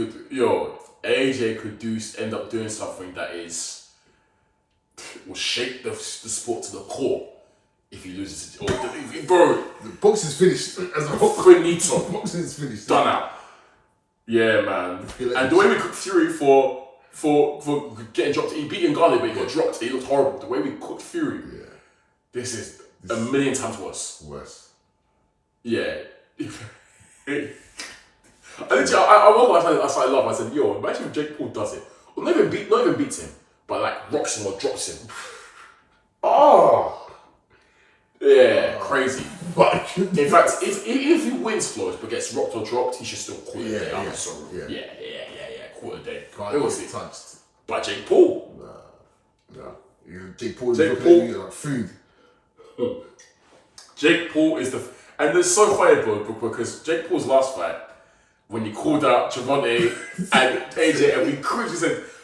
could end up doing something that will shake the sport to the core if he loses. Bro, the boxing's finished. As a whole, finito. Boxing's finished. Done out. Yeah, man. And the way we cooked Fury for getting dropped, he beat Ngannou, but he got dropped. He looked horrible. The way we cooked Fury, this is a million times worse. Worse. Yeah. I started laughing. I said, "Yo, imagine if Jake Paul does it, or not even beats him, but like rocks him or drops him." Oh, yeah, crazy. But in fact, if he wins Flowz but gets rocked or dropped, he should still call it a day. I'm sorry. Yeah. Call it a day. Can't get touched by Jake Paul. Nah. Jake Paul is looking at you like food. Jake Paul is and it's so funny, bro, because Jake Paul's last fight, when he called out Javante and AJ, and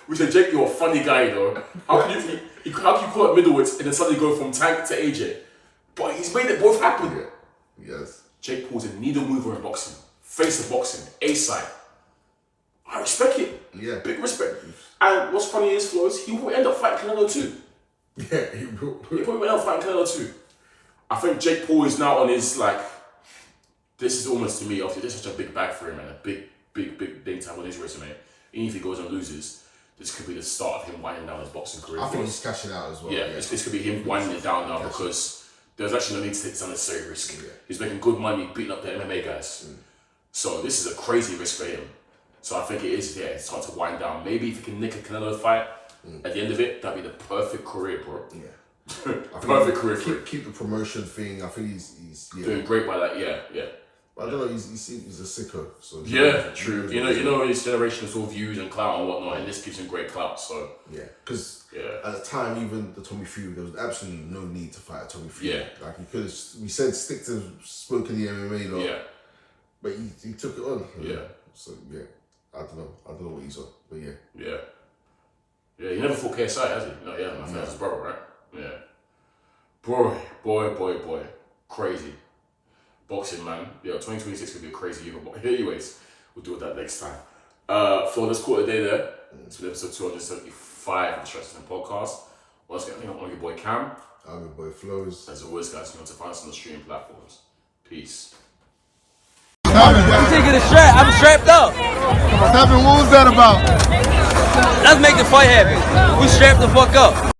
we said, Jake, you're a funny guy, you know. How can you call it middleweights and then suddenly go from Tank to AJ? But he's made it both happen. Yeah. Yes. Jake Paul's a needle mover in boxing, face of boxing, A-side. I respect it. Yeah. Big respect. And what's funny is, Flowz, he will end up fighting Canelo too. Yeah, he will. He probably end up fighting Canelo too. I think Jake Paul is now on his, this is almost, to me, obviously, this is such a big bag for him and a big name tag on his resume. Even if he goes and loses, this could be the start of him winding down his boxing career. I think he's cashing out as well. Yeah, this could be him winding it down now because there's actually no need to take this unnecessary risk. Yeah. He's making good money beating up the MMA guys. So this is a crazy risk for him. So I think it's time to wind down. Maybe if he can nick a Canelo fight at the end of it, that'd be the perfect career, bro. Yeah. Perfect career for him. Keep the promotion thing. I think he's doing great by that. Yeah. But I don't know. He's a sicko. So true. You know, his generation is all views and clout and whatnot, and this gives him great clout. So because at the time, even the Tommy Fury, there was absolutely no need to fight a Tommy Fury. Yeah, like he could have. We said stick to spoken the MMA law. Yeah, but he took it on. Yeah. So I don't know what he's on, but yeah. He never fought KSI, has he? No, he hasn't. I think that's his brother, right? Yeah. Boy. Crazy. Boxing, man. 2026 could be a crazy year. But anyways, we'll do that next time. Flowz, let's call it a day there. It's been episode 275 of the SZN Podcast. Once again, I think I'm your boy Kam. I'm your boy Flowz. As always, guys, you know to find us on the streaming platforms. Peace. You taking a strap? I'm strapped up. What was that about? Let's make the fight happen. We strapped the fuck up.